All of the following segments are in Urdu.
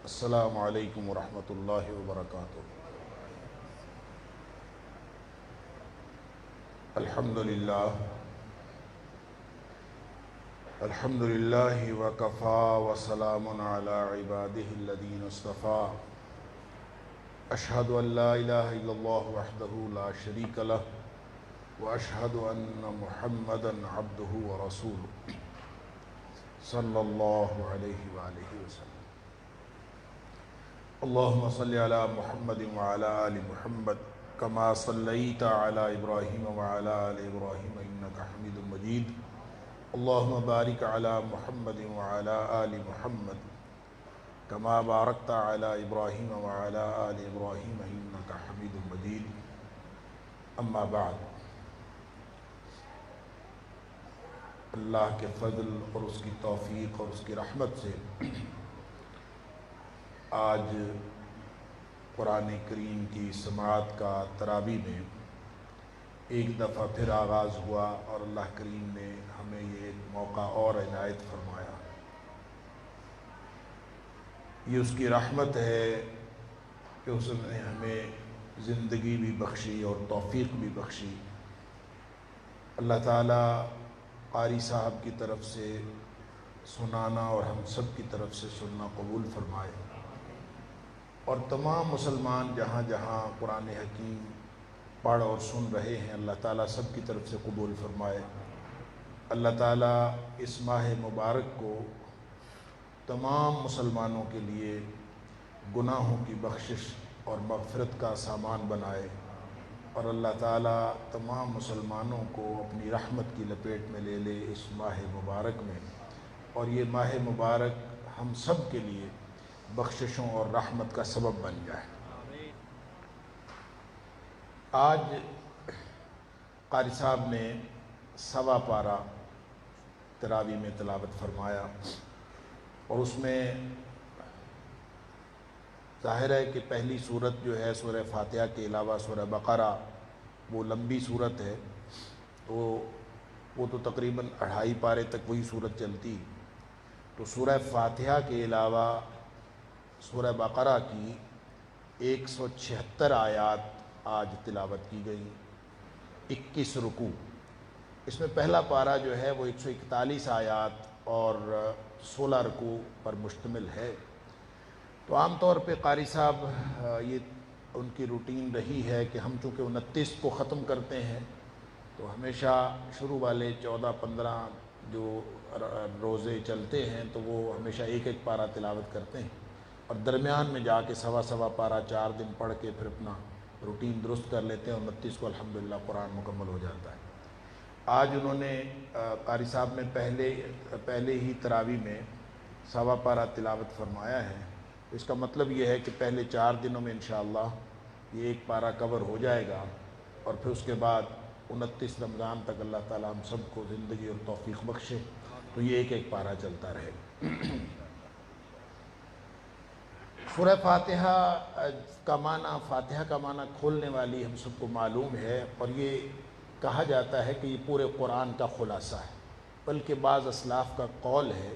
السلام علیکم ورحمۃ اللہ وبرکاتہ۔ الحمد للہ وکفا وسلام علی عبادہ الذین اصطفیٰ۔ اشہد ان لا الہ الا اللہ وحدہ لا شریک لہ واشہد ان محمدا عبدہ ورسولہ صلی اللہ علیہ وآلہ وسلم۔ اللہم صلی علی محمد وعلی آل محمد کما صلیت علی ابراہیم وعلی آل ابراہیم انک حمید مجید۔ اللہم بارک علی محمد وعلی آل محمد کما بارکت علی ابراہیم وعلی آل ابراہیم انک حمید مجید۔ اما بعد، اللہ کے فضل اور اس کی توفیق اور اس کی رحمت سے آج قرآن کریم کی سماعت کا تراویح میں ایک دفعہ پھر آغاز ہوا، اور اللہ کریم نے ہمیں یہ ایک موقع اور عنایت فرمایا۔ یہ اس کی رحمت ہے کہ اس نے ہمیں زندگی بھی بخشی اور توفیق بھی بخشی۔ اللہ تعالیٰ قاری صاحب کی طرف سے سنانا اور ہم سب کی طرف سے سننا قبول فرمائے، اور تمام مسلمان جہاں جہاں قرآن حکیم پڑھ اور سن رہے ہیں، اللہ تعالیٰ سب کی طرف سے قبول فرمائے۔ اللہ تعالیٰ اس ماہ مبارک کو تمام مسلمانوں کے لیے گناہوں کی بخشش اور مغفرت کا سامان بنائے، اور اللہ تعالیٰ تمام مسلمانوں کو اپنی رحمت کی لپیٹ میں لے لے اس ماہ مبارک میں، اور یہ ماہ مبارک ہم سب کے لیے بخششوں اور رحمت کا سبب بن جائے۔ آج قاری صاحب نے سوا پارہ تراویح میں تلاوت فرمایا، اور اس میں ظاہر ہے کہ پہلی صورت جو ہے سورہ فاتحہ کے علاوہ سورہ بقرہ، وہ لمبی صورت ہے، تو وہ تو تقریباً 2.5 پارے تک وہی صورت چلتی، تو سورہ فاتحہ کے علاوہ سورہ بقرہ کی 176 آیات آج تلاوت کی گئی، 21 رکوع۔ اس میں پہلا پارہ جو ہے وہ 141 آیات اور 16 رکوع پر مشتمل ہے۔ تو عام طور پہ قاری صاحب یہ ان کی روٹین رہی ہے کہ ہم چونکہ 29 کو ختم کرتے ہیں، تو ہمیشہ شروع والے 14-15 جو روزے چلتے ہیں تو وہ ہمیشہ ایک ایک پارہ تلاوت کرتے ہیں، اور درمیان میں جا کے سوا پارہ 4 دن پڑھ کے پھر اپنا روٹین درست کر لیتے ہیں، اور 29 کو الحمدللہ قرآن مکمل ہو جاتا ہے۔ آج انہوں نے قاری صاحب نے پہلے ہی تراویح میں سوا پارہ تلاوت فرمایا ہے۔ اس کا مطلب یہ ہے کہ پہلے 4 دنوں میں انشاءاللہ یہ ایک پارہ کور ہو جائے گا، اور پھر اس کے بعد 29 رمضان تک اللہ تعالیٰ ہم سب کو زندگی اور توفیق بخشے، تو یہ ایک ایک پارہ چلتا رہے۔ سورہ فاتحہ کا معنی کھولنے والی ہم سب کو معلوم ہے، اور یہ کہا جاتا ہے کہ یہ پورے قرآن کا خلاصہ ہے، بلکہ بعض اسلاف کا قول ہے،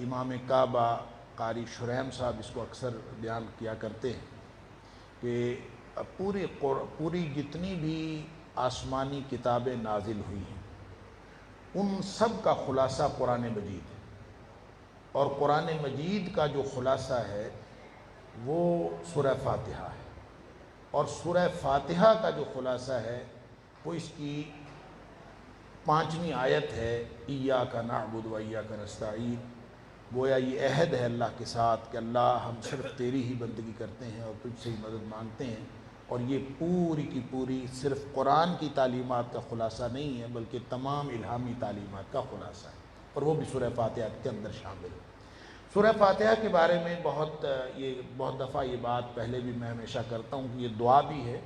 امام کعبہ قاری شریم صاحب اس کو اکثر بیان کیا کرتے ہیں کہ پوری جتنی بھی آسمانی کتابیں نازل ہوئی ہیں ان سب کا خلاصہ قرآن مجید ہے، اور قرآن مجید کا جو خلاصہ ہے وہ سورہ فاتحہ ہے، اور سورہ فاتحہ کا جو خلاصہ ہے وہ اس کی 5ویں آیت ہے، ایاک نعبد و ایاک نستعین۔ گویا یہ عہد ہے اللہ کے ساتھ کہ اللہ ہم صرف تیری ہی بندگی کرتے ہیں اور تجھ سے ہی مدد مانگتے ہیں، اور یہ پوری کی پوری صرف قرآن کی تعلیمات کا خلاصہ نہیں ہے بلکہ تمام الہامی تعلیمات کا خلاصہ ہے، اور وہ بھی سورہ فاتحہ کے اندر شامل ہے۔ سورہ فاتحہ کے بارے میں بہت دفعہ یہ بات پہلے بھی میں ہمیشہ کرتا ہوں کہ یہ دعا بھی ہے،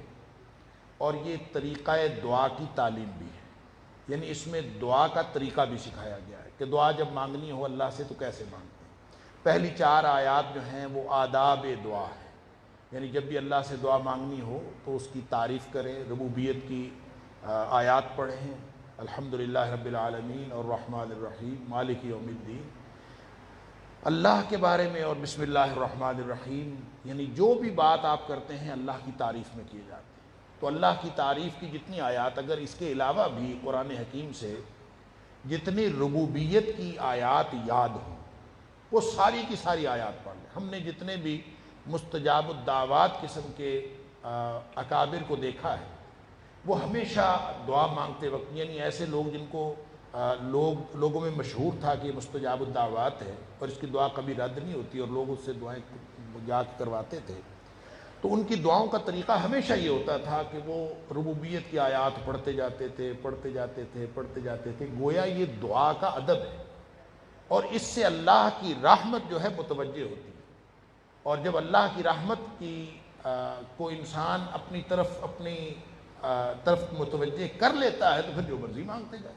اور یہ طریقہ دعا کی تعلیم بھی ہے، یعنی اس میں دعا کا طریقہ بھی سکھایا گیا ہے کہ دعا جب مانگنی ہو اللہ سے تو کیسے مانگتے ہیں۔ پہلی 4 آیات جو ہیں وہ آداب دعا ہے، یعنی جب بھی اللہ سے دعا مانگنی ہو تو اس کی تعریف کریں، ربوبیت کی آیات پڑھیں، الحمدللہ رب العالمین الرحمن الرحیم مالک یوم الدین، اللہ کے بارے میں اور بسم اللہ الرحمن الرحیم یعنی جو بھی بات آپ کرتے ہیں اللہ کی تعریف میں کیے جاتے ہیں، تو اللہ کی تعریف کی جتنی آیات، اگر اس کے علاوہ بھی قرآن حکیم سے جتنی ربوبیت کی آیات یاد ہوں وہ ساری کی ساری آیات پڑھ لیں۔ ہم نے جتنے بھی مستجاب الدعوات قسم کے اکابر کو دیکھا ہے وہ ہمیشہ دعا مانگتے وقت، یعنی ایسے لوگ جن کو لوگوں میں مشہور تھا کہ مستجاب الدعوات ہے اور اس کی دعا کبھی رد نہیں ہوتی اور لوگ اس سے دعائیں جا کے کرواتے تھے، تو ان کی دعاؤں کا طریقہ ہمیشہ یہ ہوتا تھا کہ وہ ربوبیت کی آیات پڑھتے جاتے تھے، گویا یہ دعا کا ادب ہے اور اس سے اللہ کی رحمت جو ہے متوجہ ہوتی ہے، اور جب اللہ کی رحمت کی کو انسان اپنی طرف متوجہ کر لیتا ہے تو پھر جو مرضی مانگتے جائے۔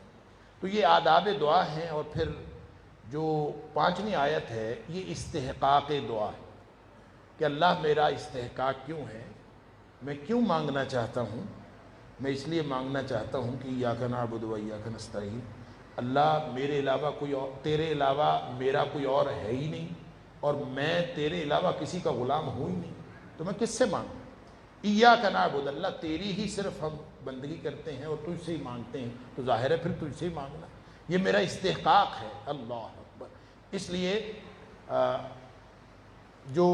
تو یہ آداب دعا ہیں، اور پھر جو 5ویں آیت ہے یہ استحقاق دعا ہے کہ اللہ میرا استحقاق کیوں ہے، میں کیوں مانگنا چاہتا ہوں؟ میں اس لیے مانگنا چاہتا ہوں کہ ایاک نعبد و ایاک نستعین، اللہ میرے علاوہ کوئی اور، تیرے علاوہ میرا کوئی اور ہے ہی نہیں، اور میں تیرے علاوہ کسی کا غلام ہوں ہی نہیں، تو میں کس سے مانگوں؟ ایاک نعبد، اللہ تیری ہی صرف ہم بندگی کرتے ہیں اور تجھ سے ہی مانگتے ہیں، تو ظاہر ہے پھر تجھ سے ہی مانگنا، یہ میرا استحقاق ہے۔ اللہ اکبر۔ اس لیے جو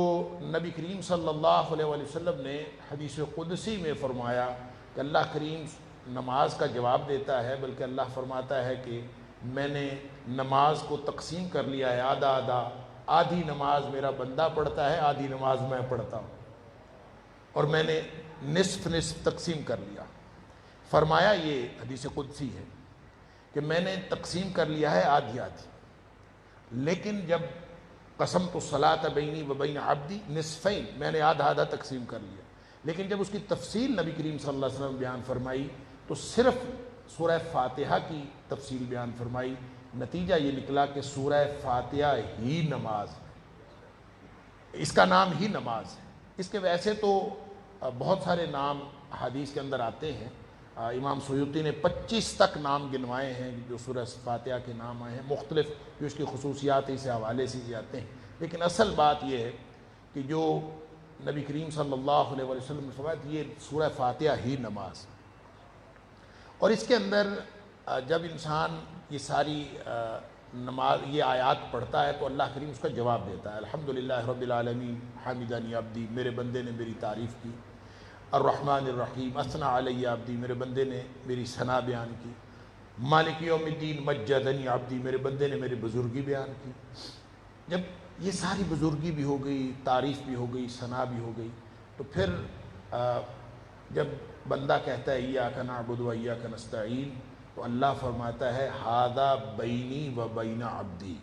نبی کریم صلی اللہ علیہ وسلم نے حدیث قدسی میں فرمایا کہ اللہ کریم نماز کا جواب دیتا ہے، بلکہ اللہ فرماتا ہے کہ میں نے نماز کو تقسیم کر لیا ہے آدھا آدھا، آدھی نماز میرا بندہ پڑھتا ہے، آدھی نماز میں پڑھتا ہوں، اور میں نے نصف نصف تقسیم کر لیا۔ فرمایا یہ حدیث قدسی ہے کہ میں نے تقسیم کر لیا ہے آدھی آدھی، لیکن جب قسمت الصلاۃ بینی و بین عبدی نصفین، میں نے آدھا آدھا تقسیم کر لیا، لیکن جب اس کی تفصیل نبی کریم صلی اللہ علیہ وسلم بیان فرمائی تو صرف سورہ فاتحہ کی تفصیل بیان فرمائی، نتیجہ یہ نکلا کہ سورہ فاتحہ ہی نماز ہے، اس کا نام ہی نماز ہے۔ اس کے ویسے تو بہت سارے نام حدیث کے اندر آتے ہیں، امام سیوطی نے 25 تک نام گنوائے ہیں جو سورہ فاتحہ کے نام آئے ہیں، مختلف جو اس کی خصوصیات اس حوالے سے جاتے ہیں، لیکن اصل بات یہ ہے کہ جو نبی کریم صلی اللہ علیہ وسلم نے فرمایا یہ سورہ فاتحہ ہی نماز، اور اس کے اندر جب انسان یہ ساری نماز یہ آیات پڑھتا ہے تو اللہ کریم اس کا جواب دیتا ہے۔ الحمدللہ رب العالمین حمدنی عبدی، میرے بندے نے میری تعریف کی، الرحمن الرحیم اثنی علی عبدی، میرے بندے نے میری ثنا بیان کی، مالک یوم الدین مجدنی عبدی، میرے بندے نے میری بزرگی بیان کی۔ جب یہ ساری بزرگی بھی ہو گئی، تعریف بھی ہو گئی، ثنا بھی ہو گئی، تو پھر جب بندہ کہتا ہے ایاک نعبد و ایاک نستعین، تو اللہ فرماتا ہے ھذا بینی و بین عبدی،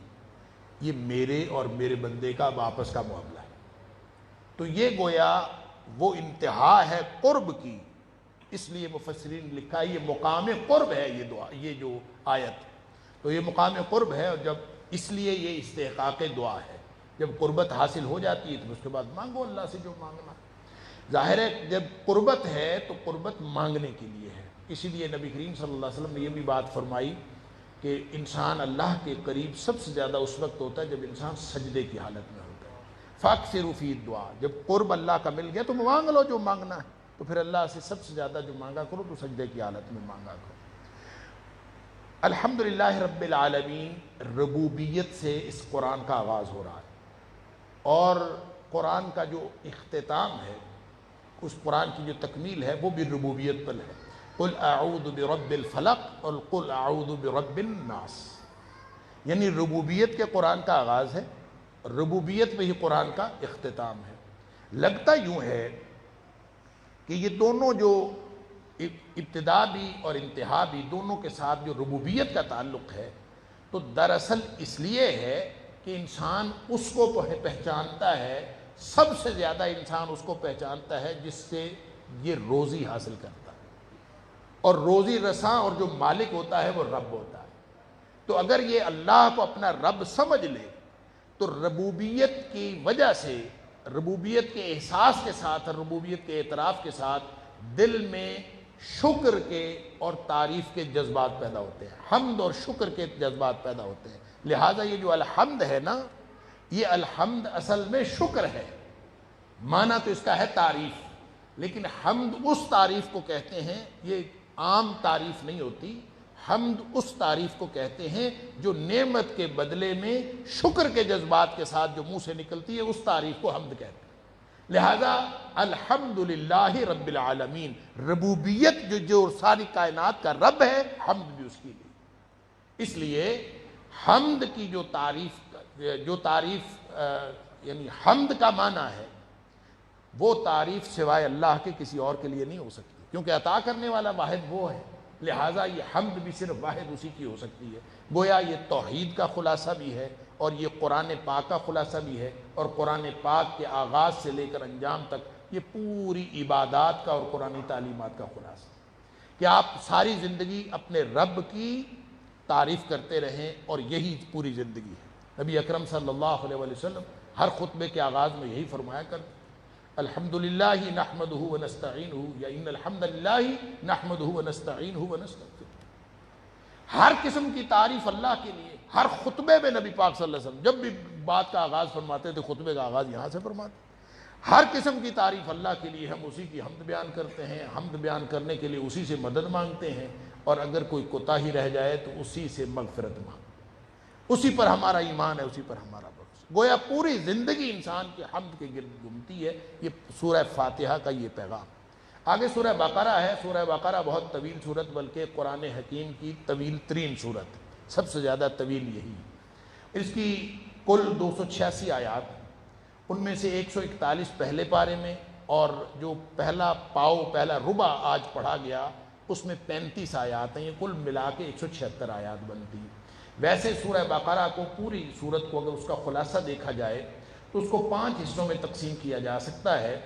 یہ میرے اور میرے بندے کا آپس کا معاملہ ہے۔ تو یہ گویا وہ انتہا ہے قرب کی، اس لیے مفسرین نے لکھا ہے یہ مقام قرب ہے، یہ دعا، یہ جو آیت، تو یہ مقام قرب ہے، اور جب اس لیے یہ استحقاق دعا ہے، جب قربت حاصل ہو جاتی ہے تو اس کے بعد مانگو اللہ سے جو مانگنا۔ ظاہر ہے جب قربت ہے تو قربت مانگنے کے لیے ہے، اسی لیے نبی کریم صلی اللہ علیہ وسلم نے یہ بھی بات فرمائی کہ انسان اللہ کے قریب سب سے زیادہ اس وقت ہوتا ہے جب انسان سجدے کی حالت میں ہوتا ہے۔ فاکثروا فی الدعاء، جب قرب اللہ کا مل گیا تو مانگ لو جو مانگنا ہے، تو پھر اللہ سے سب سے زیادہ جو مانگا کرو تو سجدے کی حالت میں مانگا کرو۔ الحمدللہ رب العالمین، ربوبیت سے اس قرآن کا آغاز ہو رہا ہے، اور قرآن کا جو اختتام ہے، اس قرآن کی جو تکمیل ہے وہ بھی ربوبیت پر ہے۔ قل اعوذ برب الفلق اور قل اعوذ برب الناس، یعنی ربوبیت کے قرآن کا آغاز ہے، ربوبیت میں ہی قرآن کا اختتام ہے۔ لگتا یوں ہے کہ یہ دونوں جو ابتدا بھی اور انتہا بھی دونوں کے ساتھ جو ربوبیت کا تعلق ہے، تو دراصل اس لیے ہے کہ انسان اس کو پہچانتا ہے، سب سے زیادہ انسان اس کو پہچانتا ہے جس سے یہ روزی حاصل کرتا ہے، اور روزی رساں اور جو مالک ہوتا ہے وہ رب ہوتا ہے۔ تو اگر یہ اللہ کو اپنا رب سمجھ لے تو ربوبیت کی وجہ سے، ربوبیت کے احساس کے ساتھ اور ربوبیت کے اعتراف کے ساتھ دل میں شکر کے اور تعریف کے جذبات پیدا ہوتے ہیں، حمد اور شکر کے جذبات پیدا ہوتے ہیں۔ لہٰذا یہ جو الحمد ہے نا، یہ الحمد اصل میں شکر ہے، معنی تو اس کا ہے تعریف، لیکن حمد اس تعریف کو کہتے ہیں، یہ عام تعریف نہیں ہوتی، حمد اس تعریف کو کہتے ہیں جو نعمت کے بدلے میں شکر کے جذبات کے ساتھ جو منہ سے نکلتی ہے، اس تعریف کو حمد کہتے ہیں۔ لہذا الحمدللہ رب العالمین، ربوبیت جو ساری کائنات کا رب ہے، حمد بھی اس کی لیے۔ اس لیے حمد کی جو تعریف یعنی حمد کا معنی ہے، وہ تعریف سوائے اللہ کے کسی اور کے لیے نہیں ہو سکتی، کیونکہ عطا کرنے والا واحد وہ ہے، لہٰذا یہ حمد بھی صرف واحد اسی کی ہو سکتی ہے۔ گویا یہ توحید کا خلاصہ بھی ہے، اور یہ قرآن پاک کا خلاصہ بھی ہے، اور قرآن پاک کے آغاز سے لے کر انجام تک یہ پوری عبادات کا اور قرآنی تعلیمات کا خلاصہ، کہ آپ ساری زندگی اپنے رب کی تعریف کرتے رہیں، اور یہی پوری زندگی ہے۔ نبی اکرم صلی اللہ علیہ وسلم ہر خطبے کے آغاز میں یہی فرمایا کرتے، الحمدللہ نحمدہ ونستعینہ، یا ان الحمدللہ نحمدہ ونستعینہ ونستغفرہ۔ ہر قسم کی تعریف اللہ کے لیے، ہر خطبے میں نبی پاک صلی اللہ علیہ وسلم جب بھی بات کا آغاز فرماتے تھے، خطبے کا آغاز یہاں سے فرماتے، ہر قسم کی تعریف اللہ کے لیے، ہم اسی کی حمد بیان کرتے ہیں، حمد بیان کرنے کے لیے اسی سے مدد مانگتے ہیں، اور اگر کوئی کوتاہی رہ جائے تو اسی سے مغفرت مانگتے، اسی پر ہمارا ایمان ہے، اسی پر ہمارا بھروسہ۔ گویا پوری زندگی انسان کے حمد کے گرد گھومتی ہے۔ یہ سورہ فاتحہ کا یہ پیغام۔ آگے سورہ بقرہ ہے۔ سورہ بقرہ بہت طویل سورت، بلکہ قرآن حکیم کی طویل ترین سورت، سب سے زیادہ طویل یہی۔ اس کی کل 286 آیات، ان میں سے 141 پہلے پارے میں، اور جو پہلا ربع آج پڑھا گیا اس میں 35 آیات ہیں، یہ کل ملا کے 176 آیات بنتی ہیں۔ ویسے سورہ بقرہ کو، پوری سورت کو اگر اس کا خلاصہ دیکھا جائے تو اس کو 5 حصوں میں تقسیم کیا جا سکتا ہے۔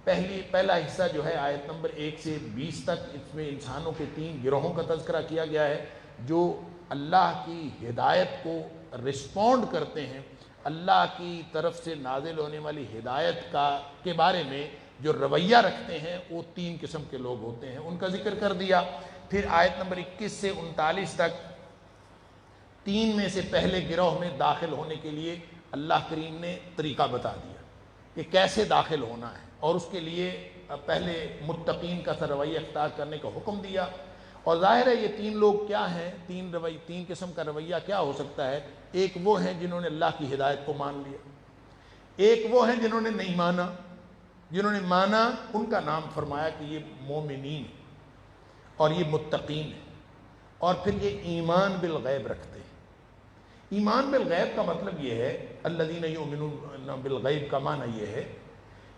پہلا حصہ جو ہے آیت نمبر 1 سے 20 تک، اس میں انسانوں کے 3 گروہوں کا تذکرہ کیا گیا ہے، جو اللہ کی ہدایت کو رسپونڈ کرتے ہیں، اللہ کی طرف سے نازل ہونے والی ہدایت کے بارے میں جو رویہ رکھتے ہیں، وہ 3 قسم کے لوگ ہوتے ہیں، ان کا ذکر کر دیا۔ پھر آیت نمبر 21 سے 39 تک 3 میں سے پہلے گروہ میں داخل ہونے کے لیے اللہ کریم نے طریقہ بتا دیا کہ کیسے داخل ہونا ہے، اور اس کے لیے پہلے متقین کا رویہ اختیار کرنے کا حکم دیا۔ اور ظاہر ہے یہ 3 لوگ کیا ہیں، 3 قسم کا رویہ کیا ہو سکتا ہے۔ ایک وہ ہیں جنہوں نے اللہ کی ہدایت کو مان لیا، ایک وہ ہیں جنہوں نے نہیں مانا، جنہوں نے مانا ان کا نام فرمایا کہ یہ مومنین اور یہ متقین ہیں، اور پھر یہ ایمان بالغیب رکھتے ہیں۔ ایمان بالغیب کا مطلب یہ ہے، الذین یؤمنون بالغیب کا معنی یہ ہے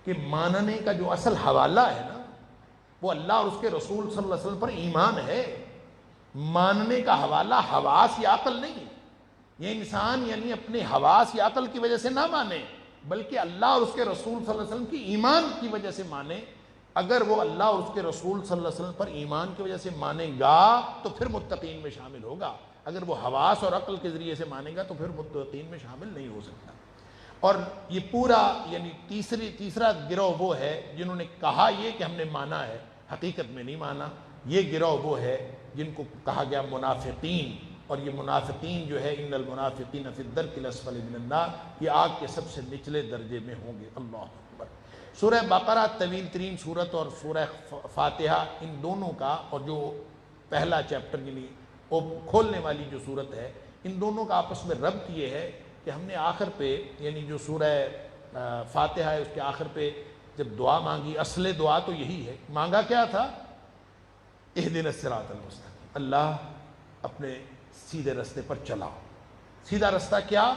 کہ ماننے کا جو اصل حوالہ ہے نا، وہ اللہ اور اس کے رسول صلی اللہ علیہ وسلم پر ایمان ہے۔ ماننے کا حوالہ حواس یا عقل نہیں ہے۔ یہ انسان یعنی اپنے حواس یا عقل کی وجہ سے نہ مانے، بلکہ اللہ اور اس کے رسول صلی اللہ علیہ وسلم کی ایمان کی وجہ سے مانے۔ اگر وہ اللہ اور اس کے رسول صلی اللہ علیہ وسلم پر ایمان کی وجہ سے مانے گا تو پھر متقین میں شامل ہوگا، اگر وہ حواس اور عقل کے ذریعے سے مانے گا تو پھر متقین میں شامل نہیں ہو سکتا۔ اور یہ پورا یعنی تیسرا گروہ وہ ہے جنہوں نے کہا یہ کہ ہم نے مانا ہے، حقیقت میں نہیں مانا۔ یہ گروہ وہ ہے جن کو کہا گیا منافقین، اور یہ منافقین جو ہے ان المنافقین فی الدرک الاسفل من النار، یہ آگ کے سب سے نچلے درجے میں ہوں گے۔ اللہ اکبر۔ سورہ بقرہ طویل ترین سورت، اور سورہ فاتحہ ان دونوں کا، اور جو پہلا چیپٹر یعنی وہ کھولنے والی جو سورت ہے، ان دونوں کا آپس میں ربط یہ ہے کہ ہم نے آخر پہ یعنی جو سورہ فاتحہ ہے اس کے آخر پہ جب دعا مانگی، اصل دعا تو یہی ہے، مانگا کیا تھا؟ اہدنا الصراط المستقیم، اللہ اپنے سیدھے رستے پر چلاؤ۔ سیدھا رستہ کیا؟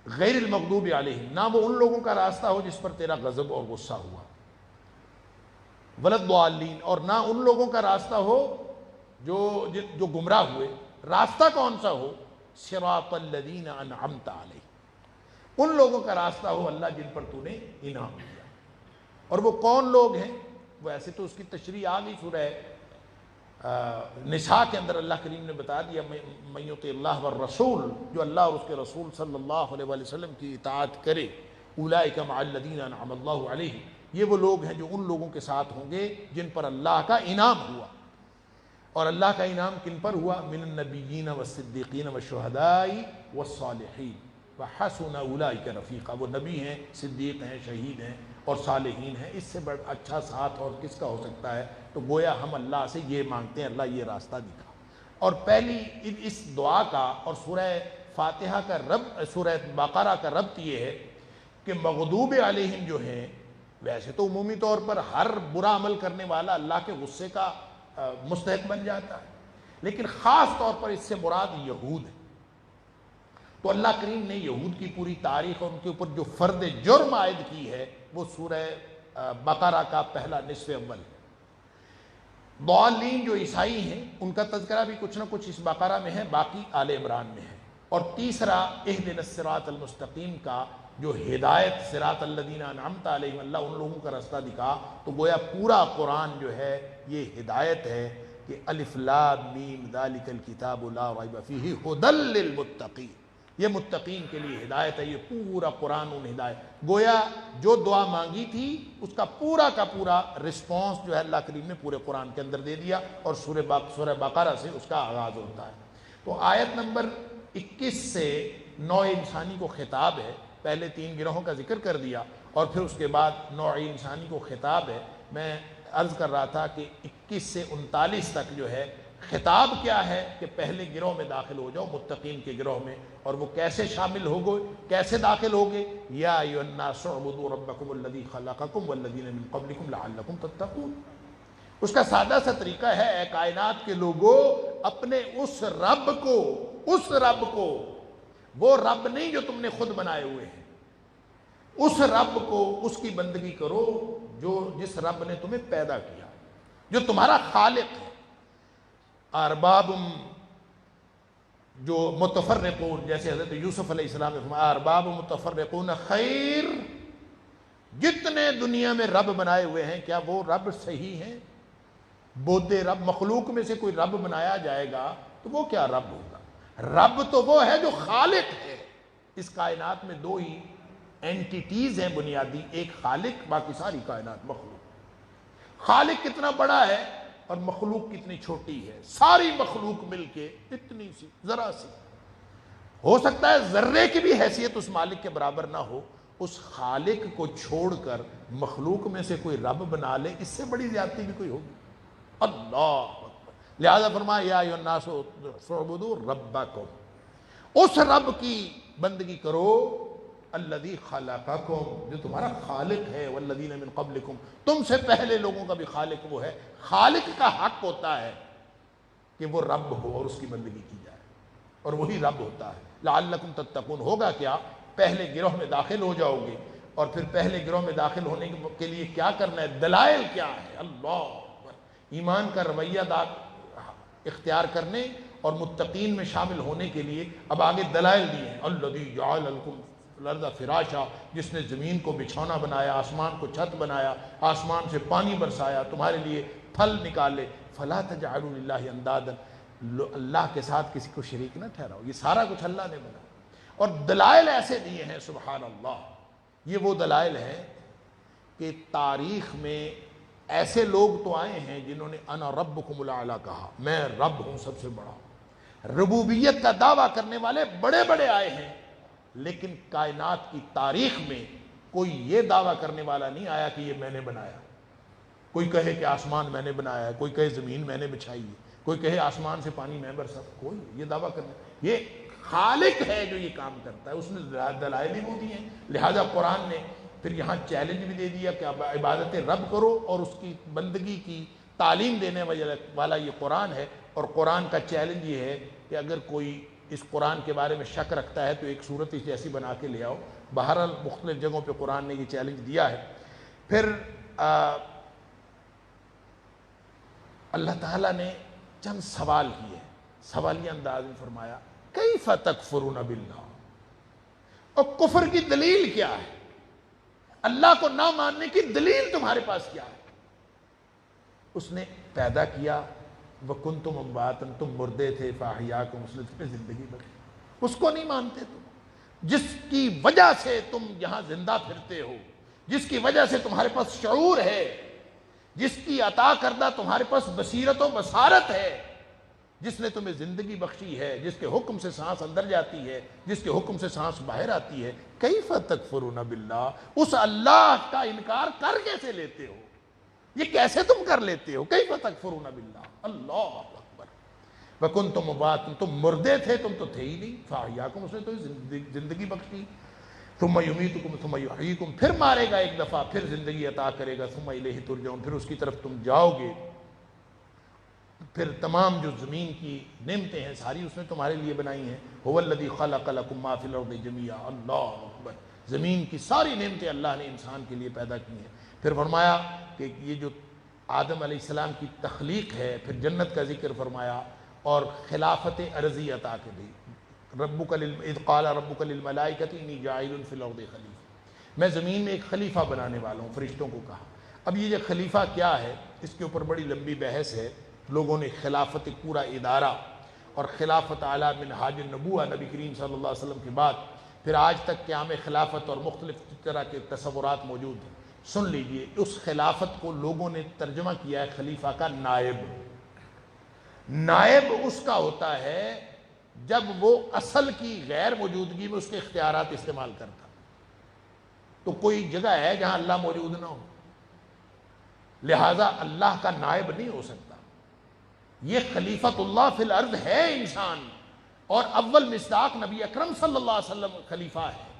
غیر المغضوب علیہم، نہ وہ ان لوگوں کا راستہ ہو جس پر تیرا غضب اور غصہ ہوا، ولا الضالین، اور نہ ان لوگوں کا راستہ ہو جو گمراہ ہوئے۔ راستہ کون سا ہو؟ صراط الذین انعمت علیہم، ان لوگوں کا راستہ ہو اللہ جن پر تو نے انعام دیا۔ اور وہ کون لوگ ہیں؟ وہ ایسے تو اس کی تشریح آ گئی سورہ نساء کے اندر، اللہ کریم نے بتا دیا من یطع اللہ والرسول، جو اللہ اور اس کے رسول صلی اللہ علیہ وسلم کی اطاعت کرے، اولئک مع الذین انعم اللہ علیہم، یہ وہ لوگ ہیں جو ان لوگوں کے ساتھ ہوں گے جن پر اللہ کا انعام ہوا۔ اور اللہ کا انعام کن پر ہوا؟ من النبیین والصدیقین والشہداء والصالحین، وحسن اولئک رفیقا، وہ نبی ہیں، صدیق ہیں، شہید ہیں اور صالحین ہیں، اس سے بڑا اچھا ساتھ اور کس کا ہو سکتا ہے؟ تو گویا ہم اللہ سے یہ مانگتے ہیں اللہ یہ راستہ دکھا۔ اور پہلی اس دعا کا اور سورہ فاتحہ کا سورہ بقرہ کا ربط یہ ہے کہ مغضوب علیہم جو ہیں، ویسے تو عمومی طور پر ہر برا عمل کرنے والا اللہ کے غصے کا مستحق بن جاتا ہے، لیکن خاص طور پر اس سے مراد یہود ہے۔ تو اللہ کریم نے یہود کی پوری تاریخ اور ان کے اوپر جو فرد جرم عائد کی ہے وہ سورہ بقرہ کا پہلا نصف اول ہے۔ ضالین جو عیسائی ہیں ان کا تذکرہ بھی کچھ نہ کچھ اس بقرہ میں ہے، باقی آل عمران میں ہے۔ اور تیسرا اہدنا الصراط المستقیم کا جو ہدایت صراط الذین انعمت علیہم، اللہ ان لوگوں کا راستہ دکھا، تو گویا پورا قرآن جو ہے یہ ہدایت ہے کہ الف لام میم ذالک الکتاب لا ریب فیہ ھدی للمتقین، یہ متقین کے لیے ہدایت ہے۔ یہ پورا قرآن ان ہدایت، گویا جو دعا مانگی تھی اس کا پورا رسپانس جو ہے اللہ کریم نے پورے قرآن کے اندر دے دیا، اور سورہ بقرہ سے اس کا آغاز ہوتا ہے۔ تو آیت نمبر 21 سے نوع انسانی کو خطاب ہے، پہلے 3 گروہوں کا ذکر کر دیا اور پھر اس کے بعد نوع انسانی کو خطاب ہے۔ میں عرض کر رہا تھا کہ 21 سے 39 تک جو ہے خطاب کیا ہے کہ پہلے گروہ میں داخل ہو جاؤ، متقین کے گروہ میں، اور وہ کیسے شامل ہو گئے، کیسے داخل ہو گئے؟ یا ایھا الناس اعبدوا ربکم الذی خلقکم والذین من قبلکم لعلکم تتقون۔ اس کا سادہ سا طریقہ ہے، اے کائنات کے لوگوں، اپنے اس رب کو، وہ رب نہیں جو تم نے خود بنائے ہوئے ہیں، اس رب کو، اس کی بندگی کرو جس رب نے تمہیں پیدا کیا، جو تمہارا خالق ہے۔ ارباب جو متفرقون، جیسے حضرت یوسف علیہ السلام نے فرمایا ارباب متفرقون خیر، جتنے دنیا میں رب بنائے ہوئے ہیں کیا وہ رب صحیح ہیں؟ بود رب، مخلوق میں سے کوئی رب بنایا جائے گا تو وہ کیا رب ہوگا؟ رب تو وہ ہے جو خالق ہے۔ اس کائنات میں 2 ہی اینٹیٹیز ہیں بنیادی، ایک خالق، باقی ساری کائنات مخلوق۔ خالق کتنا بڑا ہے اور مخلوق کتنی چھوٹی ہے، ساری مخلوق مل کے اتنی سی، ذرا سی، ہو سکتا ہے ذرے کی بھی حیثیت اس مالک کے برابر نہ ہو، اس خالق کو چھوڑ کر مخلوق میں سے کوئی رب بنا لے، اس سے بڑی زیادتی بھی کوئی ہوگی؟ اللہ اکبر۔ لہذا فرمایا یا ایھا الناس اعبدوا ربکم، اس رب کی بندگی کرو الذی خلقکم، جو تمہارا خالق ہے، والذین من قبلکم، تم سے پہلے لوگوں کا بھی خالق وہ ہے۔ خالق کا حق ہوتا ہے کہ وہ رب ہو اور اس کی بندگی کی جائے، اور وہی رب ہوتا ہے۔ لعلکم تتقون، ہوگا کیا؟ پہلے گروہ میں داخل ہو جاؤ گے، اور پھر پہلے گروہ میں داخل ہونے کے لیے کیا کرنا ہے؟ دلائل کیا ہے؟ اللہ اکبر، ایمان کا رویہ اختیار کرنے اور متقین میں شامل ہونے کے لیے اب آگے دلائل دیے ہیں۔ الذی جعل لکم الارض فراشا، جس نے زمین کو بچھونا بنایا، آسمان کو چھت بنایا، آسمان سے پانی برسایا، تمہارے لیے پھل نکالے، فلا تجعلوا للہ اندادا، اللہ کے ساتھ کسی کو شریک نہ ٹھہراؤ۔ یہ سارا کچھ اللہ نے بنایا، اور دلائل ایسے دیے ہیں سبحان اللہ۔ یہ وہ دلائل ہیں کہ تاریخ میں ایسے لوگ تو آئے ہیں جنہوں نے انا ربکم الاعلی کہا، میں رب ہوں سب سے بڑا، ربوبیت کا دعویٰ کرنے والے بڑے بڑے آئے ہیں، لیکن کائنات کی تاریخ میں کوئی یہ دعویٰ کرنے والا نہیں آیا کہ یہ میں نے بنایا۔ کوئی کہے کہ آسمان میں نے بنایا ہے، کوئی کہے زمین میں نے بچھائی ہے، کوئی کہے آسمان سے پانی میں برسا، کوئی یہ دعویٰ کرنے، یہ خالق ہے جو یہ کام کرتا ہے، اس نے دلائل ہی وہ دی ہیں۔ لہذا قرآن نے پھر یہاں چیلنج بھی دے دیا کہ اب عبادت رب کرو، اور اس کی بندگی کی تعلیم دینے والا یہ قرآن ہے۔ اور قرآن کا چیلنج یہ ہے کہ اگر کوئی اس قرآن کے بارے میں شک رکھتا ہے تو ایک صورت اس جیسی بنا کے لے آؤ۔ بہرحال مختلف جگہوں پہ قرآن نے یہ چیلنج دیا ہے۔ پھر اللہ تعالیٰ نے چند سوال کیے، سوالیہ انداز میں فرمایا کیف تکفرون باللہ، اور کفر کی دلیل کیا ہے؟ اللہ کو نہ ماننے کی دلیل تمہارے پاس کیا ہے؟ اس نے پیدا کیا، وَكُنْتُمْ أَمْوَاتًا، تم مردے تھے، فَأَحْيَاكُمْ، اس نے تمہیں زندگی بخشی، اس کو نہیں مانتے تم، جس کی وجہ سے تم یہاں زندہ پھرتے ہو، جس کی وجہ سے تمہارے پاس شعور ہے، جس کی عطا کردہ تمہارے پاس بصیرت و بصارت ہے، جس نے تمہیں زندگی بخشی ہے، جس کے حکم سے سانس اندر جاتی ہے، جس کے حکم سے سانس باہر آتی ہے، کیف تکفرون باللہ، اس اللہ کا انکار کر کیسے لیتے ہو؟ یہ کیسے تم کر لیتے ہو؟ کیف تکفرون باللہ، اللہ اکبر۔ وکنتم اموات، تم مردے تھے، تم تو تھے ہی نہیں، فاحیاکم، اس نے تو زندگی بخشی، ثم یمیتکم ثم یحییکم، پھر مارے گا ایک دفعہ، پھر زندگی عطا کرے گا، ثم الیہ ترجعون، پھر اس کی طرف تم جاؤ گے۔ پھر تمام جو زمین کی نعمتیں ہیں ساری اس نے تمہارے لیے بنائی ہیں، هو الذی خلق لکم ما فی الارض جمیعا، اللہ اکبر، زمین کی ساری نعمتیں اللہ نے انسان کے لیے پیدا کی ہیں۔ پھر فرمایا کہ یہ جو آدم علیہ السلام کی تخلیق ہے، پھر جنت کا ذکر فرمایا اور خلافت ارضی عطا کے دی، اذ قال ربک للملائکۃ انی جاعل فی الارض خلیفہ، میں زمین میں ایک خلیفہ بنانے والا ہوں، فرشتوں کو کہا۔ اب یہ جو خلیفہ کیا ہے اس کے اوپر بڑی لمبی بحث ہے، لوگوں نے خلافت پورا ادارہ اور خلافت اعلیٰ منہاج النبوہ نبی کریم صلی اللہ علیہ وسلم کے بعد پھر آج تک قیام خلافت اور مختلف طرح کے تصورات موجود ہیں۔ سن لیجئے، اس خلافت کو لوگوں نے ترجمہ کیا ہے خلیفہ کا نائب۔ نائب اس کا ہوتا ہے جب وہ اصل کی غیر موجودگی میں اس کے اختیارات استعمال کرتا۔ تو کوئی جگہ ہے جہاں اللہ موجود نہ ہو، لہٰذا اللہ کا نائب نہیں ہو سکتا۔ یہ خلیفت اللہ فی الارض ہے انسان، اور اول مصداق نبی اکرم صلی اللہ علیہ وسلم خلیفہ ہے،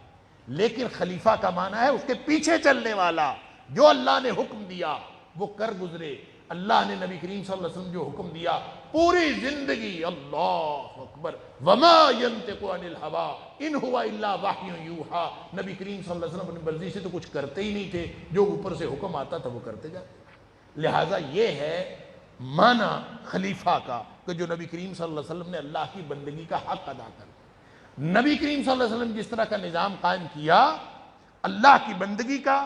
لیکن خلیفہ کا معنی ہے اس کے پیچھے چلنے والا، جو اللہ نے حکم دیا وہ کر گزرے۔ اللہ نے نبی کریم صلی اللہ علیہ وسلم جو حکم دیا پوری زندگی، اللہ اکبر، وما ينطق عن الهوى ان هو الا وحی یوحى، نبی کریم صلی اللہ علیہ وسلم اپنی مرضی سے تو کچھ کرتے ہی نہیں تھے، جو اوپر سے حکم آتا تھا وہ کرتے جاتے۔ لہٰذا یہ ہے معنی خلیفہ کا کہ جو نبی کریم صلی اللہ علیہ وسلم نے اللہ کی بندگی کا حق ادا کر۔ نبی کریم صلی اللہ علیہ وسلم جس طرح کا نظام قائم کیا اللہ کی بندگی کا،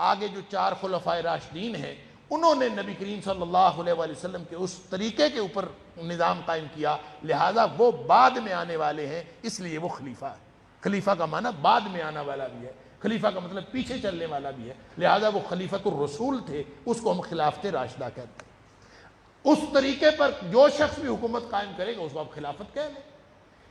آگے جو 4 خلفائے راشدین ہیں انہوں نے نبی کریم صلی اللہ علیہ وسلم کے اس طریقے کے اوپر نظام قائم کیا، لہٰذا وہ بعد میں آنے والے ہیں، اس لیے وہ خلیفہ ہے۔ خلیفہ کا معنی بعد میں آنے والا بھی ہے، خلیفہ کا مطلب پیچھے چلنے والا بھی ہے، لہٰذا وہ خلیفۃ الرسول تھے، اس کو ہم خلافت راشدہ کہتے ہیں۔ اس طریقے پر جو شخص بھی حکومت قائم کرے گا اس کو آپ خلافت کہہ لیں،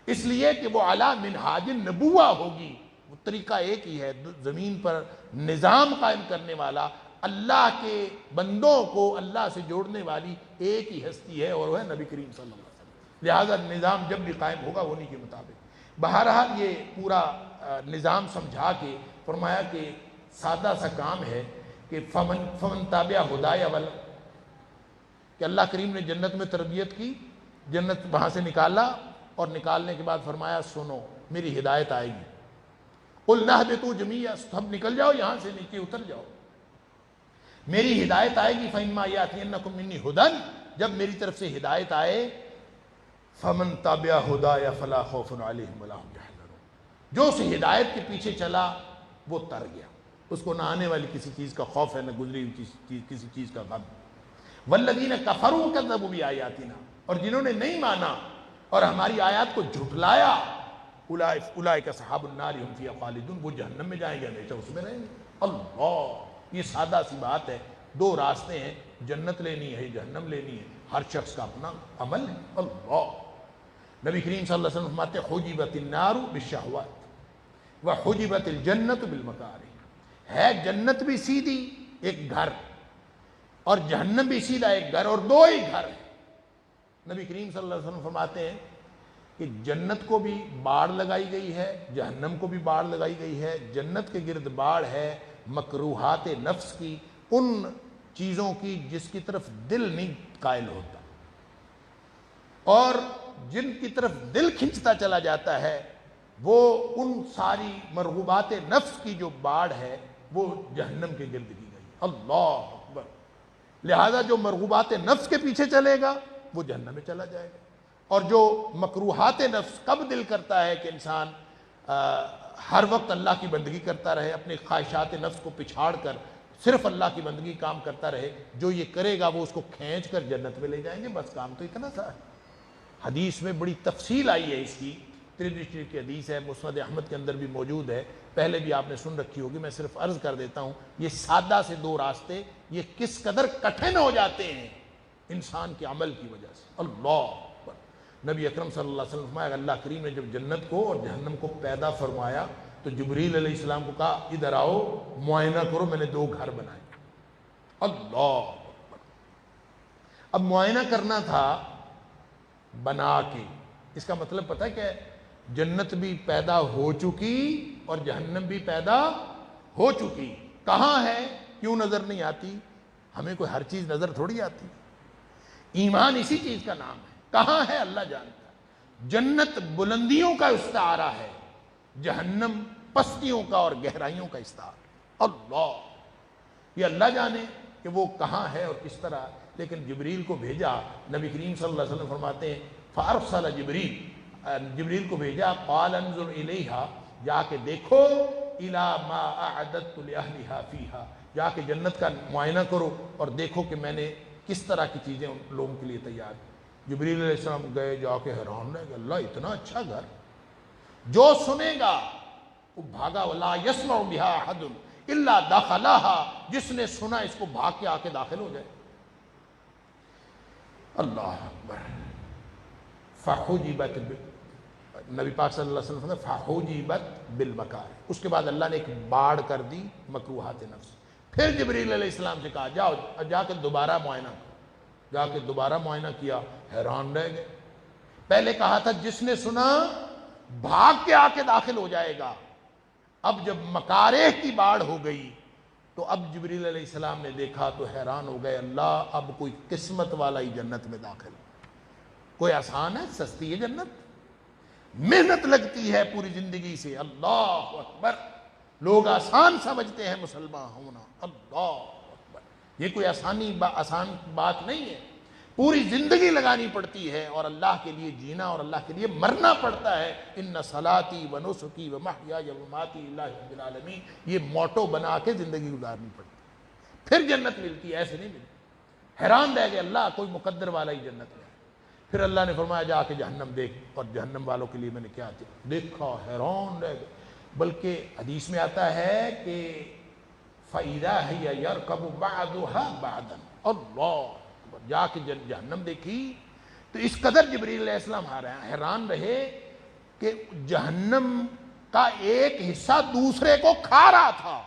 اس لیے کہ وہ اعلیٰ منہاج النبوہ ہوگی، وہ طریقہ ایک ہی ہے، زمین پر نظام قائم کرنے والا، اللہ کے بندوں کو اللہ سے جوڑنے والی ایک ہی ہستی ہے، اور وہ ہے نبی کریم صلی اللہ علیہ وسلم۔ لہذا نظام جب بھی قائم ہوگا انہی کے مطابق۔ بہرحال یہ پورا نظام سمجھا کے فرمایا کہ سادہ سا کام ہے کہ فمن تابع ہدای اول، کہ اللہ کریم نے جنت میں تربیت کی، جنت وہاں سے نکالا، اور نکالنے کے بعد فرمایا سنو میری ہدایت آئے گی، قُلْ نَهْبِطُوا جَمِيعًا، سب نکل جاؤ یہاں سے، نیچے اتر جاؤ، میری ہدایت آئے گی، فَإِمَّا يَأْتِيَنَّكُم مِّنِّي هُدًى، جب میری طرف سے ہدایت آئے، فَمَن تَبِعَ هُدَايَ فَلَا خَوْفٌ عَلَيْهِمْ وَلَا هُمْ يَحْزَنُونَ، جو اس ہدایت کے پیچھے چلا وہ تر گیا، اس کو نہ آنے والی کسی چیز کا خوف ہے، نہ گزری ہوئی کسی چیز کا غم۔ وَالَّذِينَ كَفَرُوا كَذَّبُوا بِآيَاتِنَا، اور جنہوں نے نہیں مانا اور ہماری آیات کو جھٹلایا، اولئک اصحاب النار هم فیہا خالدون، وہ جہنم میں جائیں گے، ہمیشہ اس میں رہیں گے۔ اللہ، یہ سادہ سی بات ہے، 2 راستے ہیں، جنت لینی ہے جہنم لینی ہے، ہر شخص کا اپنا عمل ہے۔ اللہ، نبی کریم صلی اللہ علیہ وسلم فرماتے حجبت النار بالشہوات وحجبت الجنت بالمکارہ، ہے جنت بھی سیدھی ایک گھر اور جہنم بھی سیدھا ایک گھر، اور 2 ہی گھر ہیں۔ نبی کریم صلی اللہ علیہ وسلم فرماتے ہیں کہ جنت کو بھی باڑ لگائی گئی ہے، جہنم کو بھی باڑ لگائی گئی ہے۔ جنت کے گرد باڑ ہے مکروہات نفس کی، ان چیزوں کی جس کی طرف دل نہیں قائل ہوتا، اور جن کی طرف دل کھنچتا چلا جاتا ہے وہ ان ساری مرغوبات نفس کی جو باڑ ہے وہ جہنم کے گرد کی گئی۔ اللہ اکبر، لہذا جو مرغوبات نفس کے پیچھے چلے گا وہ جہنم میں چلا جائے گا، اور جو مکروہات نفس کب دل کرتا ہے کہ انسان ہر وقت اللہ کی بندگی کرتا رہے، اپنے خواہشات نفس کو پچھاڑ کر صرف اللہ کی بندگی کام کرتا رہے، جو یہ کرے گا وہ اس کو کھینچ کر جنت میں لے جائیں گے۔ بس کام تو اتنا سا ہے۔ حدیث میں بڑی تفصیل آئی ہے اس کی، ترمذی شریف کی حدیث ہے، مسند احمد کے اندر بھی موجود ہے، پہلے بھی آپ نے سن رکھی ہوگی، میں صرف عرض کر دیتا ہوں، یہ سادہ سے 2 راستے یہ کس قدر کٹھن ہو جاتے ہیں انسان کے عمل کی وجہ سے۔ اللہ اکبر۔ نبی اکرم صلی اللہ علیہ وسلم فرمایا اللہ کریم نے جب جنت کو اور جہنم کو پیدا فرمایا تو جبریل علیہ السلام کو کہا ادھر آؤ معائنہ کرو، میں نے 2 گھر بنائے۔ اللہ اکبر۔ اب معائنہ کرنا تھا بنا کے، اس کا مطلب پتہ کیا ہے؟ جنت بھی پیدا ہو چکی اور جہنم بھی پیدا ہو چکی۔ کہاں ہے؟ کیوں نظر نہیں آتی؟ ہمیں کوئی ہر چیز نظر تھوڑی آتی۔ ایمان اسی چیز کا نام ہے۔ کہاں ہے اللہ جانتا ہے۔ جنت بلندیوں کا استعارہ ہے، جہنم پستیوں کا اور گہرائیوں کا استعارہ۔ اللہ، یہ اللہ جانے کہ وہ کہاں ہے اور کس طرح، لیکن جبریل کو بھیجا۔ نبی کریم صلی اللہ علیہ وسلم فرماتے ہیں فارسل جبریل کو بھیجا، قال انظر الیہا، جا کے دیکھو، الی ما اعددت لاہلھا فیہا، جا کے جنت کا معائنہ کرو اور دیکھو کہ میں نے کس طرح کی چیزیں ان لوگوں کے لیے تیار کی۔ جبریل علیہ السلام گئے، جا کے حیران رہ گئے، اللہ اتنا اچھا گھر، جو سنے گا وہ بھاگا، ولا یسمع بہا احد الا دخلھا، جس نے سنا اس کو بھاگ کے آ کے داخل ہو جائے۔ اللہ اکبر۔ فحجبت، نبی پاک صلی اللہ علیہ وسلم فرماتے فحجبت بالمکارہ، اس کے بعد اللہ نے ایک باڑ کر دی مکروہات نفس۔ پھر جبریل علیہ السلام سے کہا جاؤ، جا کے دوبارہ معائنہ کرو۔ جا کے دوبارہ معائنہ کیا، حیران رہ گئے۔ پہلے کہا تھا جس نے سنا بھاگ کے آ کے داخل ہو جائے گا، اب جب مکارہ کی باڑ ہو گئی تو اب جبریل علیہ السلام نے دیکھا تو حیران ہو گئے، اللہ اب کوئی قسمت والا ہی جنت میں داخل۔ کوئی آسان ہے؟ سستی ہے جنت، محنت لگتی ہے پوری زندگی سے۔ اللہ اکبر۔ لوگ آسان سمجھتے ہیں مسلمان ہونا، اللہ اکبر، یہ کوئی آسان بات نہیں ہے، پوری زندگی لگانی پڑتی ہے اور اللہ کے لیے جینا اور اللہ کے لیے مرنا پڑتا ہے۔ ان صلاتی و نسکی و محیای و مماتی للہ رب العالمین، یہ موٹو بنا کے زندگی گزارنی پڑتی ہے، پھر جنت ملتی ہے، ایسے نہیں ملتی۔ حیران رہ گئے، اللہ کوئی مقدر والا ہی جنت میں۔ پھر اللہ نے فرمایا جا کے جہنم دیکھ، اور جہنم والوں کے لیے میں نے کیا دیکھا، حیران رہ گئے۔ بلکہ حدیث میں آتا ہے کہ فَإِذَا هِيَ يَرْكَبُ بَعْضُهَا بَعْضًا، اللہ، جا کے جہنم دیکھی تو اس قدر جبریل علیہ السلام حیران رہے کہ جہنم کا ایک حصہ دوسرے کو کھا رہا تھا،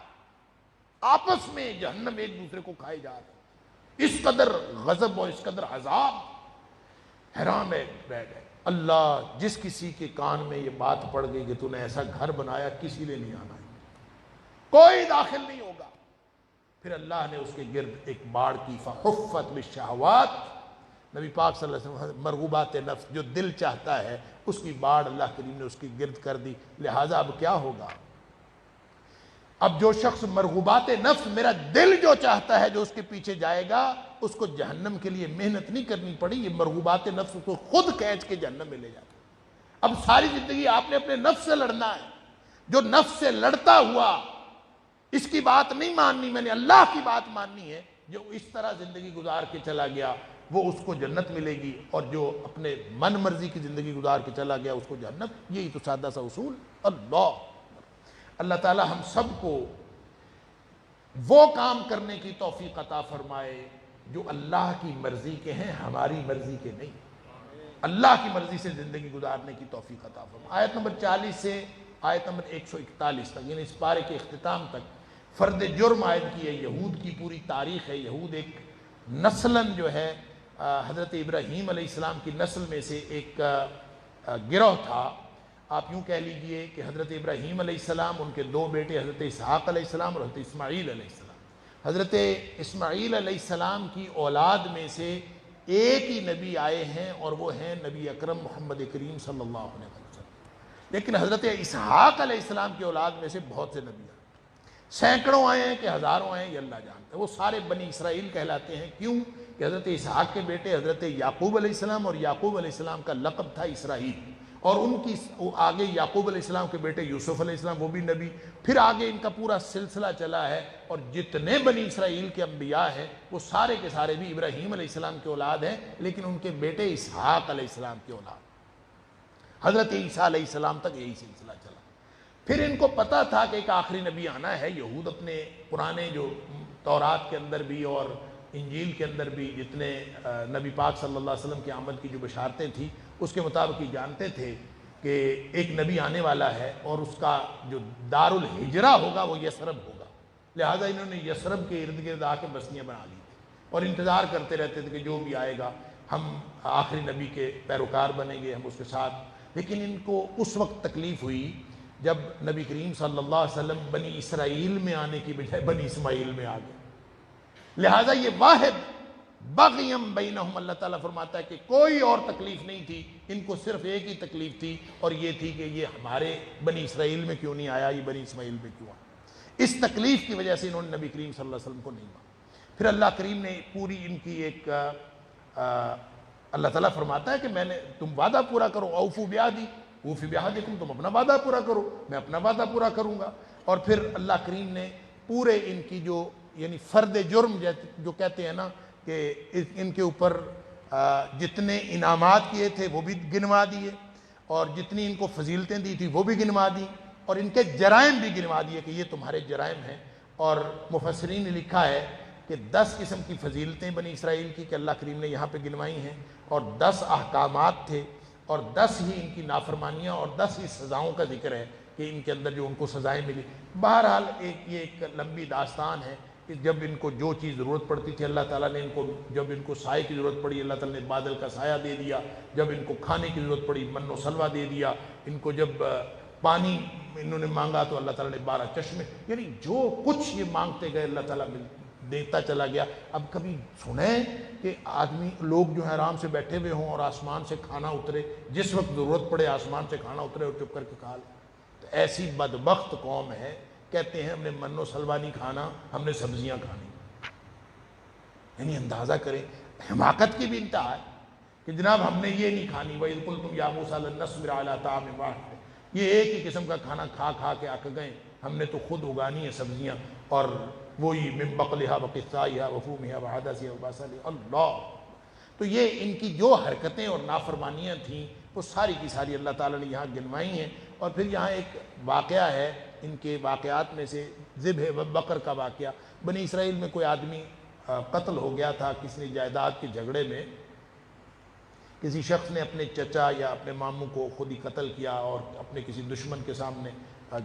آپس میں جہنم ایک دوسرے کو کھائے جا رہے، اس قدر غضب اور اس قدر عذاب۔ حیران رہ گئے۔ اللہ، جس کسی کے کان میں یہ بات پڑ گئی کہ تو نے ایسا گھر بنایا، کسی نے نہیں آنا، کوئی داخل نہیں ہوگا۔ پھر اللہ نے اس کے گرد ایک باڑ کی، فحفت بالشہوات، نبی پاک صلی اللہ علیہ وسلم مرغوبات نفس، جو دل چاہتا ہے اس کی باڑ اللہ کریم نے اس کی گرد کر دی۔ لہٰذا اب کیا ہوگا؟ اب جو شخص مرغوبات نفس، میرا دل جو چاہتا ہے، جو اس کے پیچھے جائے گا، اس کو جہنم کے لیے محنت نہیں کرنی پڑی، یہ مرغوبات نفس کو خود کھینچ کے جہنم میں لے جاتا ہے۔ اب ساری زندگی آپ نے اپنے نفس سے لڑنا ہے، جو نفس سے لڑتا ہوا، اس کی بات نہیں ماننی، میں نے اللہ کی بات ماننی ہے، جو اس طرح زندگی گزار کے چلا گیا وہ اس کو جنت ملے گی، اور جو اپنے من مرضی کی زندگی گزار کے چلا گیا اس کو جہنم۔ یہی تو سادہ سا اصول۔ اللہ تعالی ہم سب کو وہ کام کرنے کی توفیق عطا فرمائے جو اللہ کی مرضی کے ہیں، ہماری مرضی کے نہیں، اللہ کی مرضی سے زندگی گزارنے کی توفیق عطا فرمائے۔ آیت نمبر 40 سے آیت نمبر 141 تک، یعنی اس پارے کے اختتام تک فرد جرم عائد کی ہے، یہود کی پوری تاریخ ہے۔ یہود ایک نسلاً جو ہے حضرت ابراہیم علیہ السلام کی نسل میں سے ایک گروہ تھا۔ آپ یوں کہہ لیجئے کہ حضرت ابراہیم علیہ السلام، ان کے 2 بیٹے حضرت اسحاق علیہ السلام اور حضرت اسماعیل علیہ السلام، حضرت اسماعیل علیہ السلام کی اولاد میں سے ایک ہی نبی آئے ہیں اور وہ ہیں نبی اکرم محمد کریم صلی اللہ علیہ وسلم۔ لیکن حضرت اسحاق علیہ السلام کی اولاد میں سے بہت سے نبی آئے، سینکڑوں آئے ہیں کہ ہزاروں آئے ہیں، یہ اللہ جانتا ہے۔ وہ سارے بنی اسرائیل کہلاتے ہیں، کیوں کہ حضرت اسحاق کے بیٹے حضرت یعقوب علیہ السلام، اور یعقوب علیہ السلام کا لقب تھا اسرائیل، اور ان کی آگے یعقوب علیہ السلام کے بیٹے یوسف علیہ السلام، وہ بھی نبی، پھر آگے ان کا پورا سلسلہ چلا ہے، اور جتنے بنی اسرائیل کے انبیاء ہیں وہ سارے کے سارے بھی ابراہیم علیہ السلام کے اولاد ہیں، لیکن ان کے بیٹے اسحاق علیہ السلام کے اولاد، حضرت عیسیٰ علیہ السلام تک یہی سلسلہ چلا۔ پھر ان کو پتا تھا کہ ایک آخری نبی آنا ہے۔ یہود اپنے پرانے جو تورات کے اندر بھی اور انجیل کے اندر بھی جتنے نبی پاک صلی اللہ علیہ وسلم کی آمد کی جو بشارتیں تھیں، اس کے مطابق یہ جانتے تھے کہ ایک نبی آنے والا ہے اور اس کا جو دار الحجرہ ہوگا وہ یثرب ہوگا، لہٰذا انہوں نے یثرب کے ارد گرد آ کے بستیاں بنا لی تھیں اور انتظار کرتے رہتے تھے کہ جو بھی آئے گا ہم آخری نبی کے پیروکار بنیں گے، ہم اس کے ساتھ۔ لیکن ان کو اس وقت تکلیف ہوئی جب نبی کریم صلی اللہ علیہ وسلم بنی اسرائیل میں آنے کی بجائے بنی اسماعیل میں آ گئے، لہٰذا یہ واحد بغیم بینہم، اللہ تعالیٰ فرماتا ہے کہ کوئی اور تکلیف نہیں تھی، ان کو صرف ایک ہی تکلیف تھی، اور یہ تھی کہ یہ ہمارے بنی اسرائیل میں کیوں نہیں آیا، یہ بنی اسماعیل میں کیوں آیا۔ اس تکلیف کی وجہ سے انہوں نے نبی کریم صلی اللہ علیہ وسلم کو نہیں مانا۔ پھر اللہ کریم نے پوری ان کی ایک اللہ تعالیٰ فرماتا ہے کہ میں نے تم وعدہ پورا کرو، اوفو بعہدی اوفی بعہدکم، تم اپنا وعدہ پورا کرو، میں اپنا وعدہ پورا کروں گا۔ اور پھر اللہ کریم نے پورے ان کی جو یعنی فرد جرم جو کہتے ہیں نا کہ ان کے اوپر جتنے انعامات کیے تھے وہ بھی گنوا دیے، اور جتنی ان کو فضیلتیں دی تھی وہ بھی گنوا دی، اور ان کے جرائم بھی گنوا دیے کہ یہ تمہارے جرائم ہیں۔ اور مفسرین نے لکھا ہے کہ 10 قسم کی فضیلتیں بنی اسرائیل کی کہ اللہ کریم نے یہاں پہ گنوائی ہیں، اور 10 احکامات تھے، اور 10 ہی ان کی نافرمانیاں اور 10 ہی سزاؤں کا ذکر ہے کہ ان کے اندر جو ان کو سزائیں ملی۔ بہرحال یہ ایک لمبی داستان ہے کہ جب ان کو جو چیز ضرورت پڑتی تھی اللہ تعالیٰ نے ان کو، جب ان کو سائے کی ضرورت پڑی اللہ تعالیٰ نے بادل کا سایہ دے دیا، جب ان کو کھانے کی ضرورت پڑی من و سلوہ دے دیا، ان کو جب پانی انہوں نے مانگا تو اللہ تعالیٰ نے 12 چشمے، یعنی جو کچھ یہ مانگتے گئے اللہ تعالیٰ دیتا چلا گیا۔ اب کبھی سنیں کہ آدمی لوگ جو ہیں آرام سے بیٹھے ہوئے ہوں اور آسمان سے کھانا اترے، جس وقت ضرورت پڑے آسمان سے کھانا اترے اور چپ کر کے کھا لے؟ تو ایسی بدبخت قوم ہے، کہتے ہیں ہم نے من و سلوہ نہیں کھانا، ہم نے سبزیاں کھانی۔ یعنی اندازہ کریں حماقت کی بھی انتہا ہے کہ جناب ہم نے یہ نہیں کھانی، وَإِذْ قُلْتُمْ يَا مُوسَىٰ لَن نَّصْبِرَ عَلَىٰ طَعَامٍ وَاحِدٍ، یہ ایک ہی قسم کا کھانا کھا کھا کے اک گئے، ہم نے تو خود اگانی ہے سبزیاں، اور وہی من بقلها وقثائها وفومها وعدسها وبصلها۔ اللہ، تو یہ ان کی جو حرکتیں اور نافرمانیاں تھیں وہ ساری کی ساری اللہ تعالیٰ نے یہاں گنوائی ہیں۔ اور پھر یہاں ایک واقعہ ہے ان کے واقعات میں سے، ذبح بقر کا واقعہ۔ بنی اسرائیل میں کوئی آدمی قتل ہو گیا تھا کسی جائیداد کے جھگڑے میں، کسی شخص نے اپنے چچا یا اپنے ماموں کو خود ہی قتل کیا اور اپنے کسی دشمن کے سامنے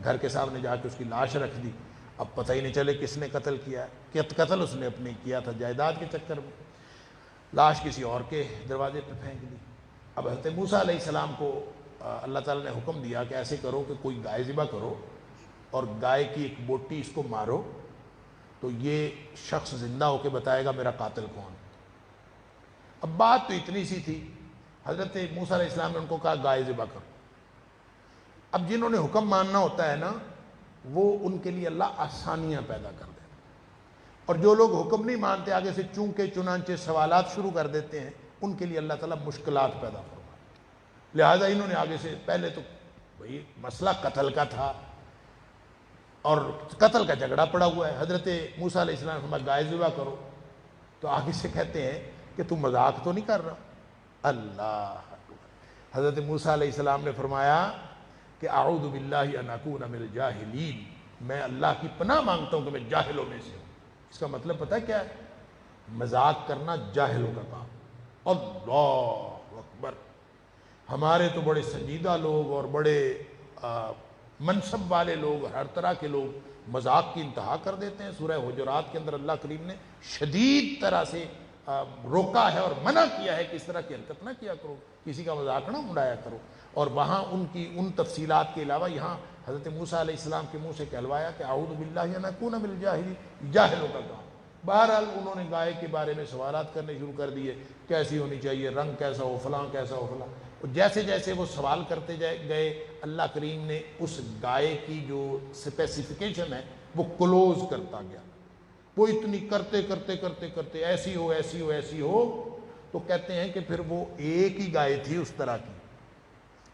گھر کے سامنے جا کے اس کی لاش رکھ دی۔ اب پتہ ہی نہیں چلے کس نے قتل کیا ہے، کہ قتل اس نے اپنے کیا تھا جائیداد کے چکر میں، لاش کسی اور کے دروازے پہ پھینک دی۔ اب حضرت موسیٰ علیہ السلام کو اللہ تعالیٰ نے حکم دیا کہ ایسے کرو کہ کوئی گائے ذبح کرو اور گائے کی ایک بوٹی اس کو مارو، تو یہ شخص زندہ ہو کے بتائے گا میرا قاتل کون۔ اب بات تو اتنی سی تھی، حضرت موسیٰ علیہ السلام نے ان کو کہا گائے ذبح کرو۔ اب جنہوں نے حکم ماننا ہوتا ہے نا، وہ ان کے لیے اللہ آسانیاں پیدا کر دیتا ہے، اور جو لوگ حکم نہیں مانتے آگے سے چونکہ چنانچہ سوالات شروع کر دیتے ہیں، ان کے لیے اللہ تعالیٰ مشکلات پیدا فرماتا ہے۔ لہٰذا انہوں نے آگے سے، پہلے تو بھئی مسئلہ قتل کا تھا اور قتل کا جھگڑا پڑا ہوا ہے، حضرت موسیٰ علیہ السلام نے فرمایا گائے ذبح کرو، تو آگے سے کہتے ہیں کہ تم مذاق تو نہیں کر رہا؟ اللہ اکبر۔ حضرت موسیٰ علیہ السلام نے فرمایا کہ اعوذ باللہ ان اکون من الجاہلین، میں اللہ کی پناہ مانگتا ہوں کہ میں جاہلوں میں سے ہوں۔ اس کا مطلب پتہ کیا ہے؟ مذاق کرنا جاہلوں کا کام۔ اللہ اکبر۔ ہمارے تو بڑے سنجیدہ لوگ اور بڑے منصب والے لوگ، ہر طرح کے لوگ مذاق کی انتہا کر دیتے ہیں۔ سورہ حجرات کے اندر اللہ کریم نے شدید طرح سے روکا ہے اور منع کیا ہے کہ اس طرح کی حرکت نہ کیا کرو، کسی کا مذاق نہ اڑایا کرو۔ اور وہاں ان تفصیلات کے علاوہ یہاں حضرت موسیٰ علیہ السلام کے منہ سے کہلوایا کہ اعوذ باللہ ان اکون من الجاہلین، جاہلوں کا کام۔ بہرحال انہوں نے گائے کے بارے میں سوالات کرنے شروع کر دیے، کیسی ہونی چاہیے، رنگ کیسا ہو، فلاں کیسا ہو، فلاں۔ اور جیسے جیسے وہ سوال کرتے گئے اللہ کریم نے اس گائے کی جو اسپیسیفیکیشن ہے وہ کلوز کرتا گیا۔ وہ اتنی کرتے کرتے کرتے کرتے ایسی ہو ایسی ہو ایسی ہو، تو کہتے ہیں کہ پھر وہ ایک ہی گائے تھی اس طرح کی،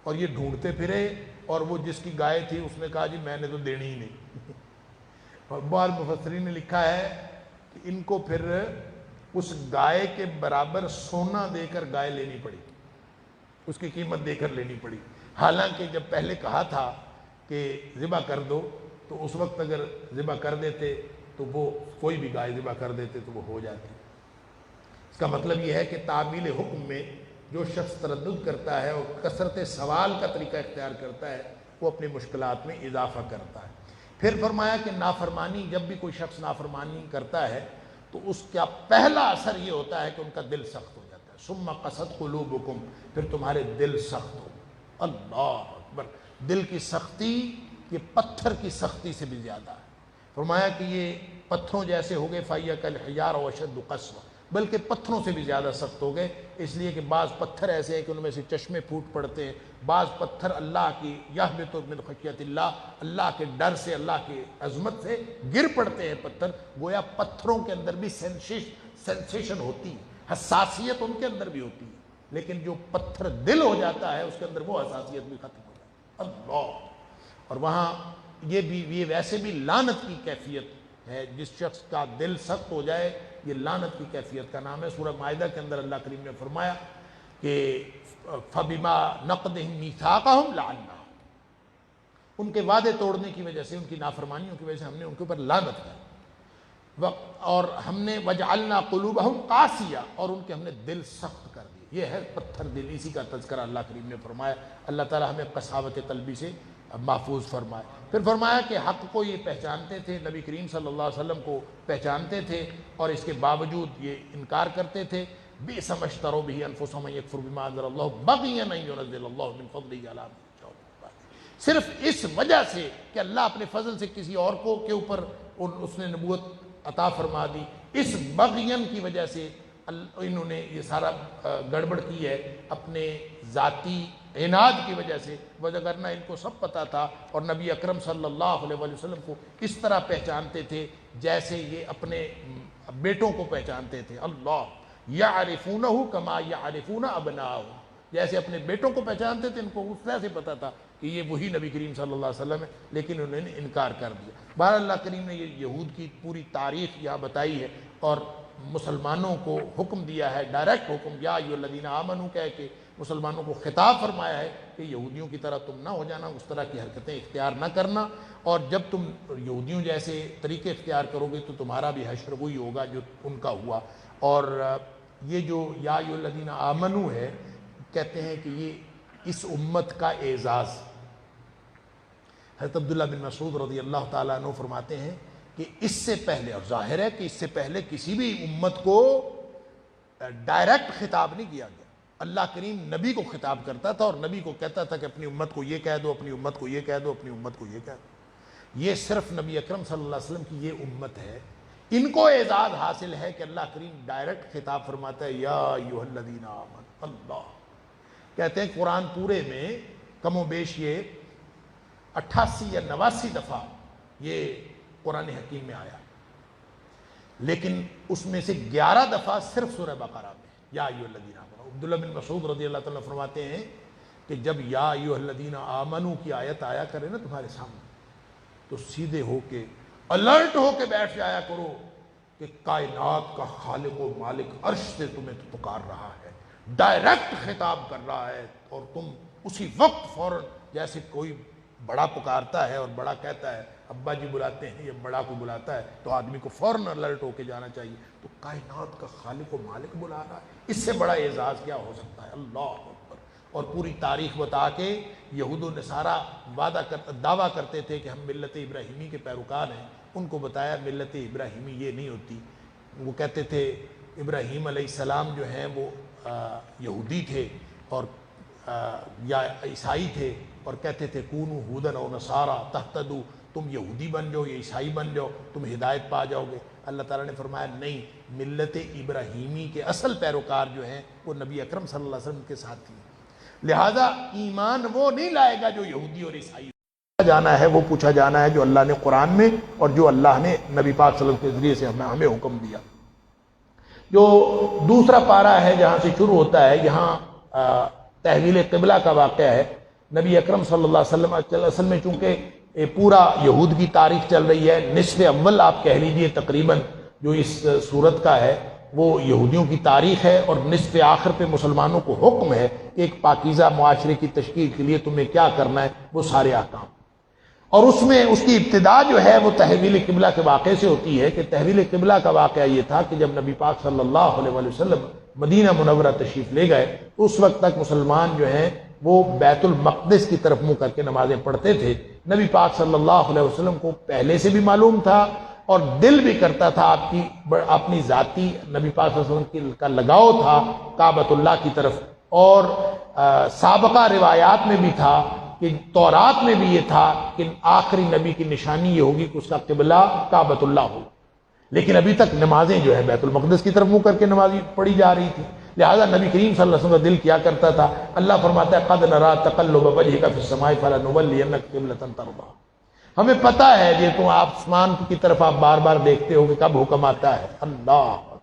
اور یہ ڈھونڈتے پھرے، اور وہ جس کی گائے تھی اس نے کہا جی میں نے تو دینی ہی نہیں۔ اور بعض مفسرین نے لکھا ہے کہ ان کو پھر اس گائے کے برابر سونا دے کر گائے لینی پڑی، اس کی قیمت دے کر لینی پڑی، حالانکہ جب پہلے کہا تھا کہ ذبح کر دو تو اس وقت اگر ذبح کر دیتے تو وہ کوئی بھی گائے ذبح کر دیتے تو وہ ہو جاتی۔ اس کا مطلب یہ ہے کہ تعمیل حکم میں جو شخص تردد کرتا ہے اور کثرت سوال کا طریقہ اختیار کرتا ہے وہ اپنی مشکلات میں اضافہ کرتا ہے۔ پھر فرمایا کہ نافرمانی، جب بھی کوئی شخص نافرمانی کرتا ہے تو اس کا پہلا اثر یہ ہوتا ہے کہ ان کا دل سخت ہو جاتا ہے۔ ثم قست قلوبکم، پھر تمہارے دل سخت ہو۔ اللہ اکبر، دل کی سختی یہ پتھر کی سختی سے بھی زیادہ ہے۔ فرمایا کہ یہ پتھروں جیسے ہو گئے، فَإِنَّ الْحِجَارَ وَأَشَدُّ قَسْوَةً، بلکہ پتھروں سے بھی زیادہ سخت ہو گئے، اس لیے کہ بعض پتھر ایسے ہیں کہ ان میں سے چشمے پھوٹ پڑتے ہیں، بعض پتھر اللہ کی یَهْبِطُ مِنْ خَشْیَةِ اللہ، اللہ کے ڈر سے، اللہ کی عظمت سے گر پڑتے ہیں پتھر۔ گویا پتھروں کے اندر بھی سینسیشن ہوتی ہے، حساسیت ان کے اندر بھی ہوتی ہے، لیکن جو پتھر دل ہو جاتا ہے اس کے اندر وہ حساسیت بھی ختم ہو جاتی ہے۔ اللہ، اور وہاں یہ ویسے بھی لعنت کی کیفیت ہے، جس شخص کا دل سخت ہو جائے یہ لعنت کی کیفیت کا نام ہے۔ سورہ مائدہ کے اندر اللہ کریم نے فرمایا کہ فَبِمَا نَقْضِهِمْ مِيثَاقَهُمْ لَعَنَّاهُمْ، ان کے وعدے توڑنے کی وجہ سے، ان کی نافرمانیوں کی وجہ سے ہم نے ان کے اوپر لعنت کی، اور ہم نے وَجْعَلْنَا قُلُوبَهُمْ قَاسِيَةً، اور ان کے ہم نے دل سخت کر دیے۔ یہ ہے پتھر دل، اسی کا تذکرہ اللہ کریم نے فرمایا۔ اللہ تعالی ہمیں قساوت قلبی سے محفوظ فرمائے۔ پھر فرمایا کہ حق کو یہ پہچانتے تھے، نبی کریم صلی اللہ علیہ وسلم کو پہچانتے تھے، اور اس کے باوجود یہ انکار کرتے تھے۔ بِئْسَ مَا اشْتَرَوْا بِهِ أَنفُسَهُمْ أَن يَكْفُرُوا بِمَا أَنزَلَ اللَّهُ بَغْيًا أَن يُنَزِّلَ اللَّهُ مِن فَضْلِهِ عَلَىٰ مَن يَشَاءُ، صرف اس وجہ سے کہ اللہ اپنے فضل سے کسی اور کو کے اوپر اس نے نبوت عطا فرما دی، اس بغین کی وجہ سے انہوں نے یہ سارا گڑبڑ کی ہے اپنے ذاتی عناد کی وجہ سے، وجہ ان کو سب پتہ تھا، اور نبی اکرم صلی اللہ علیہ وسلم کو اس طرح پہچانتے تھے جیسے یہ اپنے بیٹوں کو پہچانتے تھے۔ اللہ، یعرفونہ کما یعرفون ابناءہم، جیسے اپنے بیٹوں کو پہچانتے تھے، ان کو اس طرح سے پتہ تھا کہ یہ وہی نبی کریم صلی اللہ علیہ وسلم ہے، لیکن انہوں نے انکار کر دیا۔ بہر اللہ کریم نے یہ یہود کی پوری تاریخ یہاں بتائی ہے، اور مسلمانوں کو حکم دیا ہے، ڈائریکٹ حکم، یا ایھا الذین آمنوا کہہ کے مسلمانوں کو خطاب فرمایا ہے کہ یہودیوں کی طرح تم نہ ہو جانا، اس طرح کی حرکتیں اختیار نہ کرنا، اور جب تم یہودیوں جیسے طریقے اختیار کرو گے تو تمہارا بھی حشر وہی ہوگا جو ان کا ہوا۔ اور یہ جو یا ایھا الذین آمنوا ہے، کہتے ہیں کہ یہ اس امت کا اعزاز۔ حضرت عبداللہ بن مسعود رضی اللہ تعالیٰ عنہ فرماتے ہیں کہ اس سے پہلے، اور ظاہر ہے کہ اس سے پہلے کسی بھی امت کو ڈائریکٹ خطاب نہیں کیا گیا، اللہ کریم نبی کو خطاب کرتا تھا اور نبی کو کہتا تھا کہ اپنی امت کو یہ کہہ دو، اپنی امت کو یہ کہہ دو، اپنی امت کو یہ کہہ دو۔ یہ صرف نبی اکرم صلی اللہ علیہ وسلم کی یہ امت ہے، ان کو اعزاز حاصل ہے کہ اللہ کریم ڈائریکٹ خطاب فرماتا ہے یا ایھا الذین آمنوا۔ اللہ کہتے ہیں قرآن پورے میں کم و بیش یہ 88 یا 89 دفعہ یہ قرآن حکیم میں آیا، لیکن اس میں سے 11 دفعہ صرف سورہ بقرہ میں یا ایھا الذین آمنوا۔ عبداللہ بن مسعود رضی اللہ تعالیٰ فرماتے ہیں کہ جب یا ایھا الذین آمنوا کی آیت آیا کرے نا تمہارے سامنے، تو سیدھے ہو کے الرٹ ہو کے بیٹھ جایا کرو کہ کائنات کا خالق و مالک عرش سے تمہیں پکار رہا ہے، ڈائریکٹ خطاب کر رہا ہے، اور تم اسی وقت فوراً جیسے کوئی بڑا پکارتا ہے اور بڑا کہتا ہے، ابا جی بلاتے ہیں یا بڑا کو بلاتا ہے تو آدمی کو فوراً الرٹ ہو کے جانا چاہیے، تو کائنات کا خالق و مالک بلا رہا ہے، اس سے بڑا اعزاز کیا ہو سکتا ہے؟ اللہ اکبر۔ اور پوری تاریخ بتا کے یہود و نصارہ دعویٰ کرتے تھے کہ ہم ملت ابراہیمی کے پیروکار ہیں، ان کو بتایا ملت ابراہیمی یہ نہیں ہوتی۔ وہ کہتے تھے ابراہیم علیہ السلام جو ہیں وہ یہودی تھے اور یا عیسائی تھے، اور کہتے تھے کونوا ھودا او نصارا تہتدوا، تم یہودی بن جاؤ یا عیسائی بن جاؤ تم ہدایت پا جاؤ گے۔ اللہ تعالیٰ نے فرمایا نہیں، ملت ابراہیمی کے اصل پیروکار جو ہیں وہ نبی اکرم صلی اللہ علیہ وسلم کے ساتھ تھی، لہٰذا ایمان وہ نہیں لائے گا جو یہودی اور عیسائی جانا ہے، وہ پوچھا جانا ہے جو اللہ نے قرآن میں اور جو اللہ نے نبی پاک صلی اللہ علیہ وسلم کے ذریعے سے ہمیں حکم دیا۔ جو دوسرا پارہ ہے جہاں سے شروع ہوتا ہے، یہاں تحویل قبلہ کا واقعہ ہے۔ نبی اکرم صلی اللہ علیہ وسلم اصل میں چونکہ پورا یہود کی تاریخ چل رہی ہے، نصف اول آپ کہہ لیجئے تقریباً جو اس صورت کا ہے وہ یہودیوں کی تاریخ ہے، اور نصف آخر پہ مسلمانوں کو حکم ہے کہ ایک پاکیزہ معاشرے کی تشکیل کے لیے تمہیں کیا کرنا ہے، وہ سارے احکام۔ اور اس میں اس کی ابتدا جو ہے وہ تحویل قبلہ کے واقعے سے ہوتی ہے کہ تحویل قبلہ کا واقعہ یہ تھا کہ جب نبی پاک صلی اللہ علیہ وسلم مدینہ منورہ تشریف لے گئے تو اس وقت تک مسلمان جو ہیں وہ بیت المقدس کی طرف منہ کر کے نمازیں پڑھتے تھے. نبی پاک صلی اللہ علیہ وسلم کو پہلے سے بھی معلوم تھا اور دل بھی کرتا تھا، اپنی ذاتی نبی پاک صلی اللہ علیہ وسلم کا لگاؤ تھا کعبۃ اللہ کی طرف، اور سابقہ روایات میں بھی تھا کہ تورات میں بھی یہ تھا کہ آخری نبی کی نشانی یہ ہوگی کہ اس کا قبلہ کعبۃ اللہ ہو. لیکن ابھی تک نمازیں جو ہے بیت المقدس کی طرف منہ کر کے نماز پڑھی جا رہی تھی، لہذا نبی کریم صلی اللہ علیہ وسلم کا دل کیا کرتا تھا. اللہ فرماتا ہے قد نرى تقلب وجهك في السماء فلنولينك قبلة ترضاها. ہمیں پتہ ہے یہ تم آسمان کی طرف آپ بار بار دیکھتے ہو کہ کب حکم آتا ہے. اللہ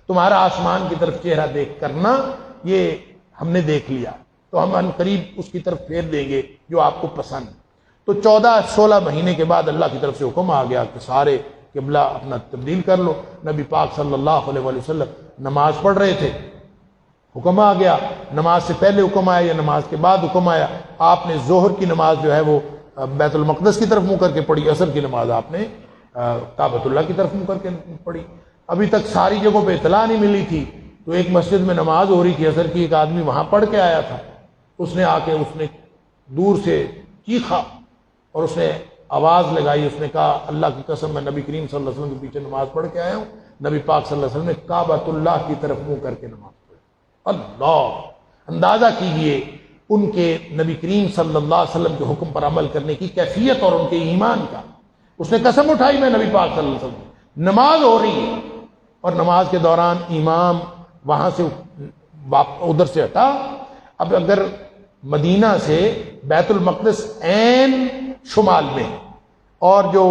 تمہارا آسمان کی طرف چہرہ دیکھ کرنا یہ ہم نے دیکھ لیا، تو ہم ان قریب اس کی طرف پھیر دیں گے جو آپ کو پسند. تو 14-16 مہینے کے بعد اللہ کی طرف سے حکم آ گیا کہ سارے قبلہ اپنا تبدیل کر لو. نبی پاک صلی اللہ علیہ وسلم نماز پڑھ رہے تھے، حکم آ گیا. نماز سے پہلے حکم آیا یا نماز کے بعد حکم آیا؟ آپ نے ظہر کی نماز جو ہے وہ بیت المقدس کی طرف منہ کر کے پڑھی، عصر کی نماز آپ نے کعبۃ اللہ کی طرف منہ کر کے پڑھی. ابھی تک ساری جگہوں پہ اطلاع نہیں ملی تھی. تو ایک مسجد میں نماز ہو رہی تھی عصر کی، ایک آدمی وہاں پڑھ کے آیا تھا. اس نے آ کے اس نے دور سے چیخا اور اس نے آواز لگائی، اس نے کہا اللہ کی قسم میں نبی کریم صلی اللہ علیہ وسلم کے پیچھے نماز پڑھ کے آیا ہوں. نبی پاک صلی اللہ علیہ وسلم نے کعبۃ اللہ کی طرف منہ کر کے نماز پڑھی. اللہ اندازہ کیجئے ان کے نبی کریم صلی اللہ علیہ وسلم کے حکم پر عمل کرنے کی کیفیت اور ان کے ایمان کا. اس نے قسم اٹھائی میں نبی پاک صلی اللہ علیہ وسلم، نماز ہو رہی ہے اور نماز کے دوران امام وہاں سے ادھر سے ہٹا. اب اگر مدینہ سے بیت المقدس عین شمال میں اور جو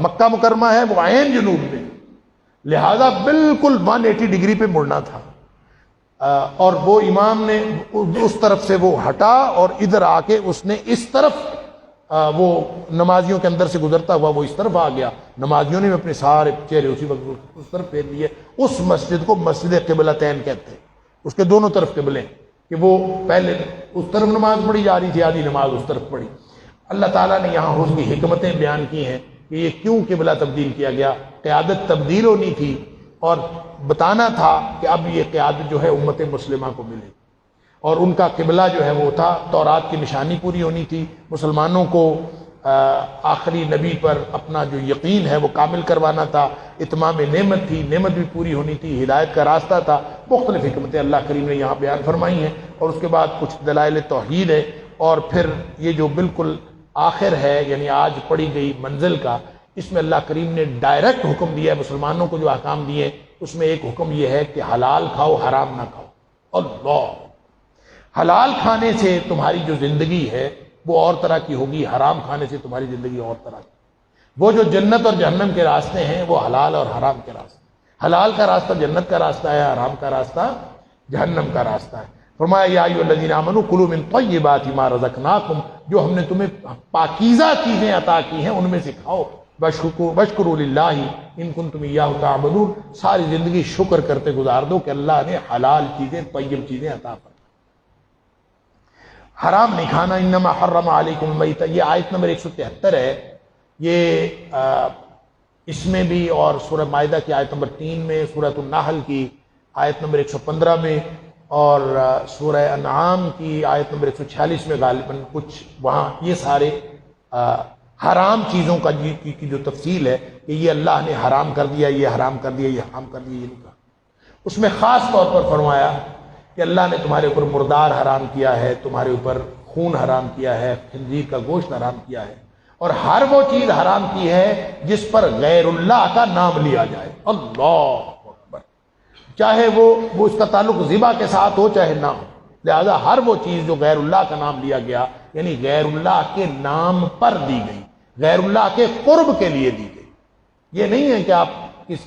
مکہ مکرمہ ہے وہ عین جنوب میں، لہذا بالکل 180 ڈگری پہ مڑنا تھا. اور وہ امام نے اس طرف سے وہ ہٹا اور ادھر آ کے اس نے اس طرف وہ نمازیوں کے اندر سے گزرتا ہوا وہ اس طرف آ گیا. نمازیوں نے اپنے سارے چہرے اسی وقت اس طرف پھیر لیے. اس مسجد کو مسجد قبلتین کہتے ہیں، اس کے دونوں طرف قبلے، کہ وہ پہلے اس طرف نماز پڑھی جا رہی تھی، آدھی نماز اس طرف پڑھی. اللہ تعالیٰ نے یہاں اس کی حکمتیں بیان کی ہیں کہ یہ کیوں قبلہ تبدیل کیا گیا. قیادت تبدیل ہونی تھی اور بتانا تھا کہ اب یہ قیادت جو ہے امت مسلمہ کو ملے، اور ان کا قبلہ جو ہے وہ تھا تورات کی نشانی پوری ہونی تھی. مسلمانوں کو آخری نبی پر اپنا جو یقین ہے وہ کامل کروانا تھا. اتمام نعمت تھی، نعمت بھی پوری ہونی تھی، ہدایت کا راستہ تھا. مختلف حکمتیں اللہ کریم نے یہاں بیان فرمائی ہیں. اور اس کے بعد کچھ دلائل توحید ہے، اور پھر یہ جو بالکل آخر ہے یعنی آج پڑھی گئی منزل کا، اس میں اللہ کریم نے ڈائریکٹ حکم دیا ہے مسلمانوں کو. جو احکام دیے اس میں ایک حکم یہ ہے کہ حلال کھاؤ، حرام نہ کھاؤ. اللہ حلال کھانے سے تمہاری جو زندگی ہے وہ اور طرح کی ہوگی، حرام کھانے سے تمہاری زندگی اور طرح کی. وہ جو جنت اور جہنم کے راستے ہیں وہ حلال اور حرام کے راستے. حلال کا راستہ جنت کا راستہ ہے، حرام کا راستہ جہنم کا راستہ ہے. فرمایا یا ایھا الذین آمنوا کلوا من طیبات ما رزقناکم، جو ہم نے تمہیں پاکیزہ چیزیں عطا کی ہیں ان میں سے کھاؤ. واشکروا للہ ان کنتم ایاہ تعبدون، ساری زندگی شکر کرتے گزار دو کہ اللہ نے حلال چیزیں، طیب چیزیں عطا فرمائی. حرام نہیں کھانا. انما حرم علیکم المیتۃ، یہ آیت نمبر 173 ہے. یہ اس میں بھی، اور سورہ مائدہ کی آیت نمبر 3 میں، سورۃ النحل کی آیت نمبر 115 میں، اور سورہ انعام کی آیت نمبر 146 میں غالباً کچھ وہاں یہ سارے حرام چیزوں کا کی جو تفصیل ہے کہ یہ اللہ نے حرام کر دیا، یہ حرام کر دیا، یہ حرام کر دیا، یہ نہیں کہا. اس میں خاص طور پر فرمایا کہ اللہ نے تمہارے اوپر مردار حرام کیا ہے، تمہارے اوپر خون حرام کیا ہے، خنزیر کا گوشت حرام کیا ہے، اور ہر وہ چیز حرام کی ہے جس پر غیر اللہ کا نام لیا جائے. اللہ اکبر. چاہے وہ اس کا تعلق ذبح کے ساتھ ہو چاہے نہ ہو. لہذا ہر وہ چیز جو غیر اللہ کا نام لیا گیا یعنی غیر اللہ کے نام پر دی گئی، غیر اللہ کے قرب کے لیے دی گئی. یہ نہیں ہے کہ آپ کس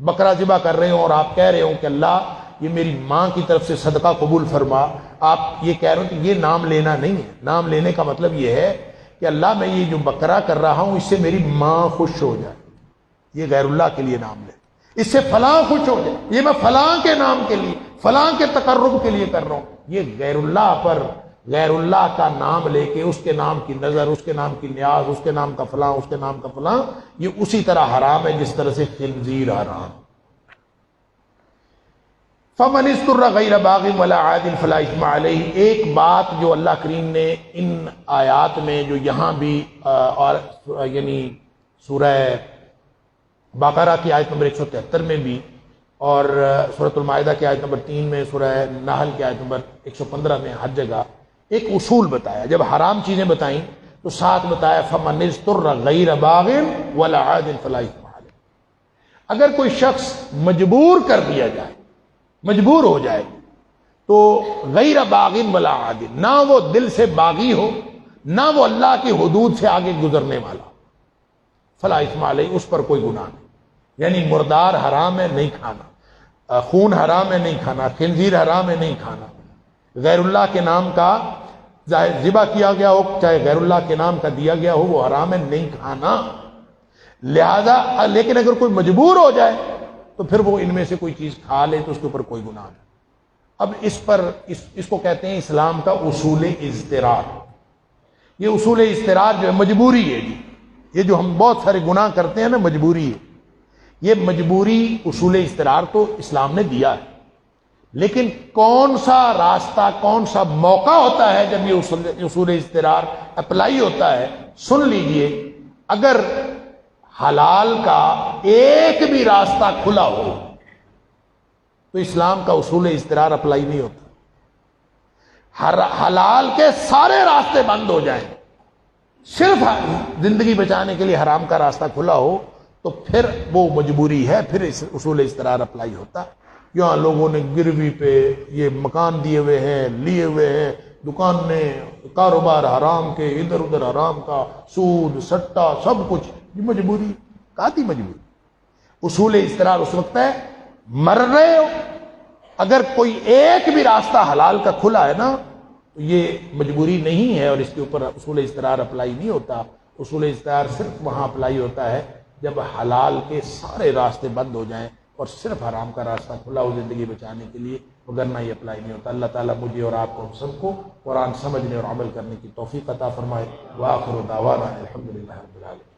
بکرا ذبح کر رہے ہوں اور آپ کہہ رہے ہوں کہ اللہ یہ میری ماں کی طرف سے صدقہ قبول فرما. آپ یہ کہہ رہے ہو کہ یہ نام لینا نہیں ہے. نام لینے کا مطلب یہ ہے کہ اللہ میں یہ جو بکرا کر رہا ہوں اس سے میری ماں خوش ہو جائے. یہ غیر اللہ کے لیے نام لے. اس سے فلاں خوش ہو جائے، یہ میں فلاں کے نام کے لیے، فلاں کے تقرب کے لیے کر رہا ہوں. یہ غیر اللہ پر غیر اللہ کا نام لے کے اس کے نام کی نظر، اس کے نام کی نیاز، اس کے نام کا فلاں، اس کے نام کا فلاں، یہ اسی طرح حرام ہے جس طرح سے خنزیر حرام۔ فمن اضطر غیر باغ ولا عاد فلا اثم علیہ، ایک بات جو اللہ کریم نے ان آیات میں جو یہاں بھی اور یعنی سورہ بقرہ کی آیت نمبر 173 میں بھی اور سورۃ المائدہ کی آیت نمبر 3 میں، سورہ نحل کی آیت نمبر 115 میں، ہر جگہ ایک اصول بتایا۔ جب حرام چیزیں بتائیں تو ساتھ بتایا فمن اضطر غیر باغ ولا عاد فلا اثم علیہ۔ اگر کوئی شخص مجبور کر دیا جائے، مجبور ہو جائے، تو غیر باغ ولا عاد، نہ وہ دل سے باغی ہو، نہ وہ اللہ کی حدود سے آگے گزرنے والا، فلا اثم علیہ، اس پر کوئی گناہ نہیں۔ یعنی مردار حرام ہے نہیں کھانا، خون حرام ہے نہیں کھانا، خنزیر حرام ہے نہیں کھانا، غیر اللہ کے نام کا چاہے ذبح کیا گیا ہو، چاہے غیر اللہ کے نام کا دیا گیا ہو، وہ حرام ہے نہیں کھانا۔ لہذا لیکن اگر کوئی مجبور ہو جائے تو پھر وہ ان میں سے کوئی چیز کھا لے تو اس کے اوپر کوئی گناہ نہیں۔ اب اس کو کہتے ہیں اسلام کا اصول اضطرار۔ یہ اصول اضطرار جو ہے مجبوری ہے جی، یہ جو ہم بہت سارے گناہ کرتے ہیں نا، مجبوری ہے۔ یہ مجبوری اصول اضطرار تو اسلام نے دیا ہے، لیکن کون سا راستہ، کون سا موقع ہوتا ہے جب یہ اصول اضطرار اپلائی ہوتا ہے؟ سن لیجئے، اگر حلال کا ایک بھی راستہ کھلا ہو تو اسلام کا اصول اضطرار اپلائی نہیں ہوتا۔ حلال کے سارے راستے بند ہو جائیں، صرف زندگی بچانے کے لیے حرام کا راستہ کھلا ہو تو پھر وہ مجبوری ہے، پھر اصول اضطرار اپلائی ہوتا۔ یہاں لوگوں نے گروی پہ یہ مکان دیے ہوئے ہیں، لیے ہوئے ہیں، دکان نے کاروبار حرام کے، ادھر ادھر حرام کا، سود سٹا سب کچھ، یہ مجبوری، کاتی مجبوری۔ اصول اضطرار اس وقت ہے مر رہے ہو، اگر کوئی ایک بھی راستہ حلال کا کھلا ہے نا تو یہ مجبوری نہیں ہے، اور اس کے اوپر اصول اضطرار اپلائی نہیں ہوتا۔ اصول اضطرار صرف وہاں اپلائی ہوتا ہے جب حلال کے سارے راستے بند ہو جائیں اور صرف حرام کا راستہ کھلا ہو زندگی بچانے کے لیے، وگرنہ یہ اپلائی نہیں ہوتا۔ اللہ تعالیٰ مجھے اور آپ کو، ہم سب کو قرآن سمجھنے اور عمل کرنے کی توفیق عطا فرمائے۔ وآخر دعوانا الحمدللہ رب العالمین۔